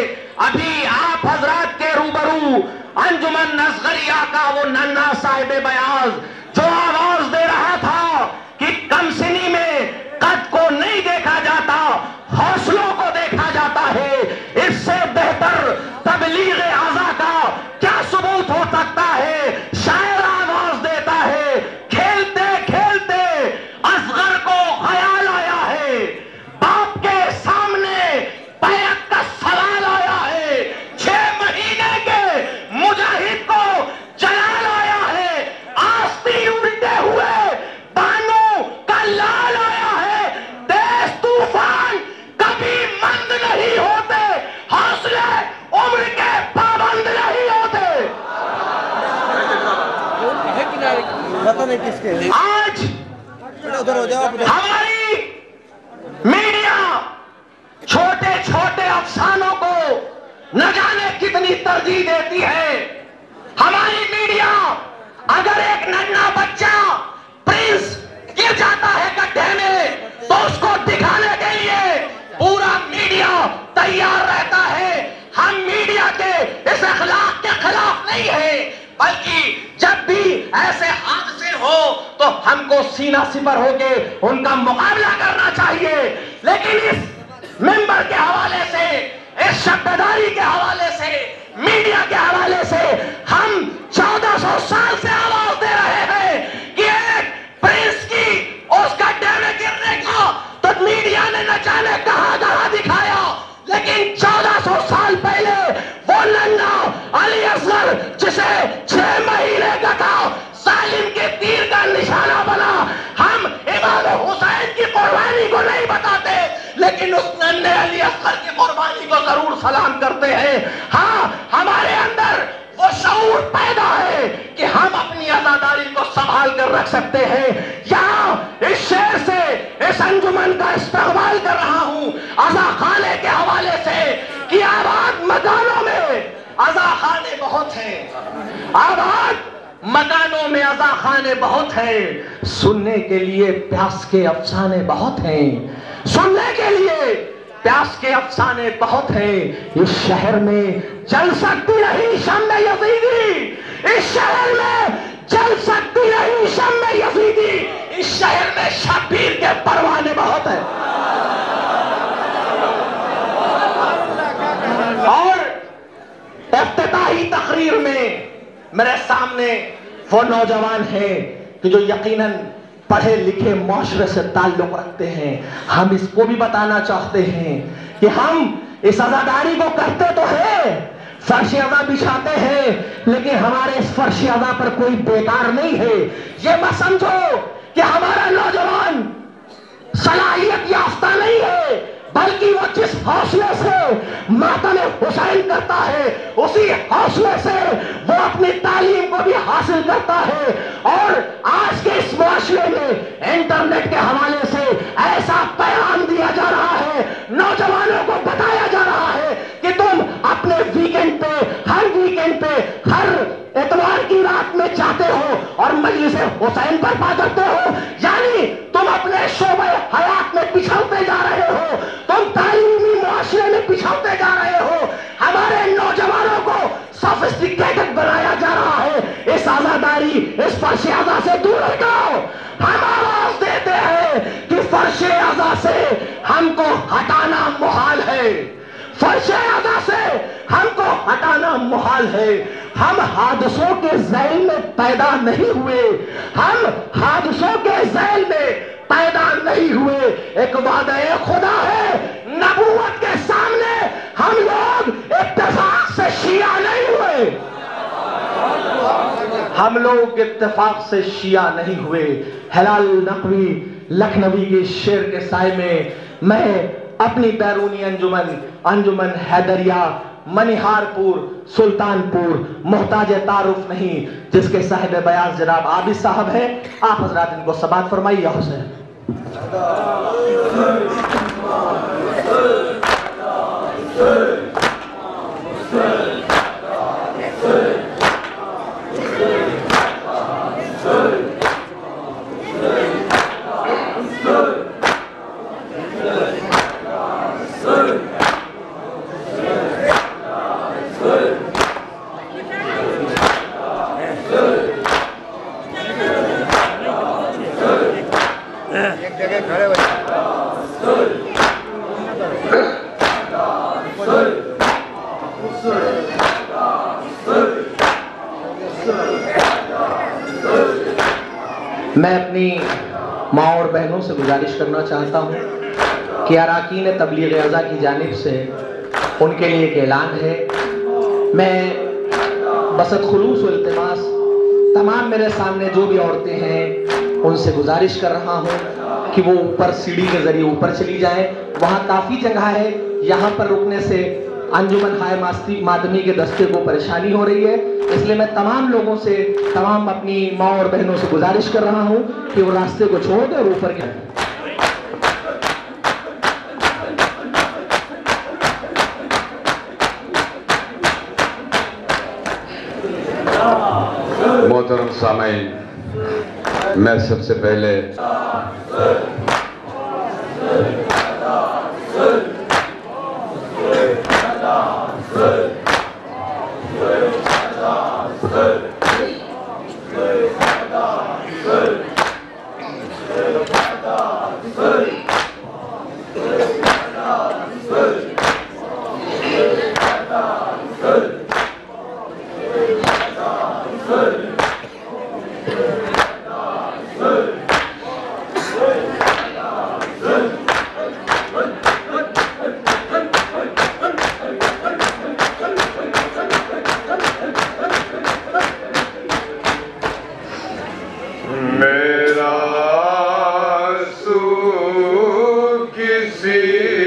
S4: ابھی آپ حضرات کے روبرو انجمن اصغریہ کا وہ ننھا صاحب بیاض جو آواز دے رہا تھا کہ کم سنی میں قد کو نہیں دیکھا جاتا، حوصلوں کو دیکھا جاتا ہے، اس سے بہتر تبلیغ اذا کا کیا ثبوت ہو سکتا ہے؟ شاعر آواز دیتا ہے، کھیلتے کھیلتے اصغر کو خیال آیا ہے، باپ کے سامنے بیعت کا سوال آیا ہے، 6 مہینے کے مجاہد کو جلال آیا ہے، آستی الٹے ہوئے بانو کا لال آیا ہے، تیز طوفان کبھی مند نہیں ہوتے، حوصلے عمر کے پابند نہیں ہوتے. آج ہماری میڈیا چھوٹے چھوٹے افسانوں کو نہ جانے کتنی ترجیح دیتی ہے. ہماری میڈیا اگر ایک ننھا بچہ پرنس گر جاتا ہے گڈھے میں تو اس کو دکھانے کے لیے پورا میڈیا تیار رہتا ہے. ہم میڈیا کے اس اخلاق کے خلاف نہیں ہیں، بلکہ جب بھی ایسے حادثے ہو تو ہم کو سینہ سپر ہو کے ان کا مقابلہ کرنا چاہیے. لیکن اس ممبر کے حوالے سے، اس شب بیداری کے حوالے سے، میڈیا کے حوالے سے ہم 1400 سال سے آواز دے رہے ہیں کہ ایک پرنس کی اس کا ڈیوے گرنے کا تو میڈیا نے نہ جانے کہاں دکھایا، لیکن 1400 سال پہلے وہ ننھا علی اصغر جسے 6 مہینے کا تھا ظالم کے تیر کا نشانہ بنا. ہم امام حسین کی قربانی کو نہیں بتاتے لیکن اس ننھے علی اصغر کی قربانی کو ضرور سلام کرتے ہیں. ہاں، ہمارے اندر وہ شعور پیدا ہے کہ ہم اپنی عزاداری کو سنبھال کر رکھ سکتے ہیں. یہاں اس شعر سے اس انجمن کا استقبال کر رہا ہوں عزا خانے کے حوالے سے کہ آباد مکانوں میں عزا خانے بہت ہیں، آباد مکانوں میں عزا خانے بہت ہیں، سننے کے لیے پیاس کے افسانے بہت ہیں، سننے کے لیے پیاس کے افسانے بہت ہیں. اس شہر میں جل سکتی نہیں شمع یزیدی، اس شہر میں جل سکتی نہیں شمع یزیدی، اس شہر میں شبیر کے پروانے بہت ہیں. اور افتتاحی تقریر میں میرے سامنے وہ نوجوان ہیں کہ جو یقیناً پڑھے لکھے معاشرے سے تعلق رکھتے ہیں. ہم اس کو بھی بتانا چاہتے ہیں کہ ہم اس عزاداری کو کرتے تو ہیں، فرش عزا بچھاتے ہیں، لیکن ہمارے اس فرش عزا پر کوئی بیکار نہیں ہے. یہ مت سمجھو کہ ہمارا نوجوان صلاحیت یافتہ نہیں ہے، بلکہ وہ جس حوصلے سے ماتم حسین کرتا ہے اسی حوصلے سے وہ اپنی تعلیم کو بھی حاصل کرتا ہے. اور آج کے اس معاشرے میں انٹرنیٹ کے حوالے سے ایسا پیغام دیا جا رہا ہے، نوجوانوں کو بتایا جا رہا ہے کہ تم اپنے ویکنڈ پہ، ہر ویکنڈ پہ، ہر اتوار کی رات میں جاتے ہو اور مجلس حسین برپا کرتے ہو، یعنی تم اپنے شعبہ حیات میں پچھڑتے جا رہے ہو، تم تعلیمی معاشرے میں پچھڑتے جا رہے ہو. ہمارے نوجوانوں کو سوفسٹیکیٹڈ بنایا جا رہا ہے. اس عزاداری، اس فرش عزا سے دور ہٹاؤ. ہم آواز دیتے ہیں کہ فرش عزا سے ہم کو ہٹانا محال ہے، فرش عزا سے ہم کو ہٹانا محال ہے. ہم حادثوں کے ذیل میں پیدا نہیں ہوئے، ہم حادثوں کے ذیل میں پیدا نہیں ہوئے. ایک وعدہ خدا ہے، نبوت کے سامنے ہم لوگ اتفاق سے شیعہ نہیں ہوئے، ہم لوگ اتفاق سے شیعہ نہیں ہوئے. ہلال نقوی لکھنوی کے شعر کے سائے میں میں اپنی بیرونی انجمن حیدریہ منیہار پور سلطان پور محتاج تعارف نہیں، جس کے صاحب بیاض جناب عابد صاحب ہیں. آپ حضرات ان کو سماعت فرمائیے. یا حسین میں اپنی ماں اور بہنوں سے گزارش کرنا چاہتا ہوں کہ اراکین تبلیغ ازا کی جانب سے ان کے لیے ایک اعلان ہے. میں بسط خلوص و التماس تمام میرے سامنے جو بھی عورتیں ہیں ان سے گزارش کر رہا ہوں کہ وہ اوپر سیڑھی کے ذریعے اوپر چلی جائیں. وہاں کافی جگہ ہے، یہاں پر رکنے سے انجمن ہائے ماتمی کے دستے کو پریشانی ہو رہی ہے. اس لیے میں تمام لوگوں سے، تمام اپنی ماں اور بہنوں سے گزارش کر رہا ہوں کہ وہ راستے کو چھوڑ دیں اور اوپر جائیں.
S6: محترم سامعین، میں سب سے پہلے
S7: میرا سو کسی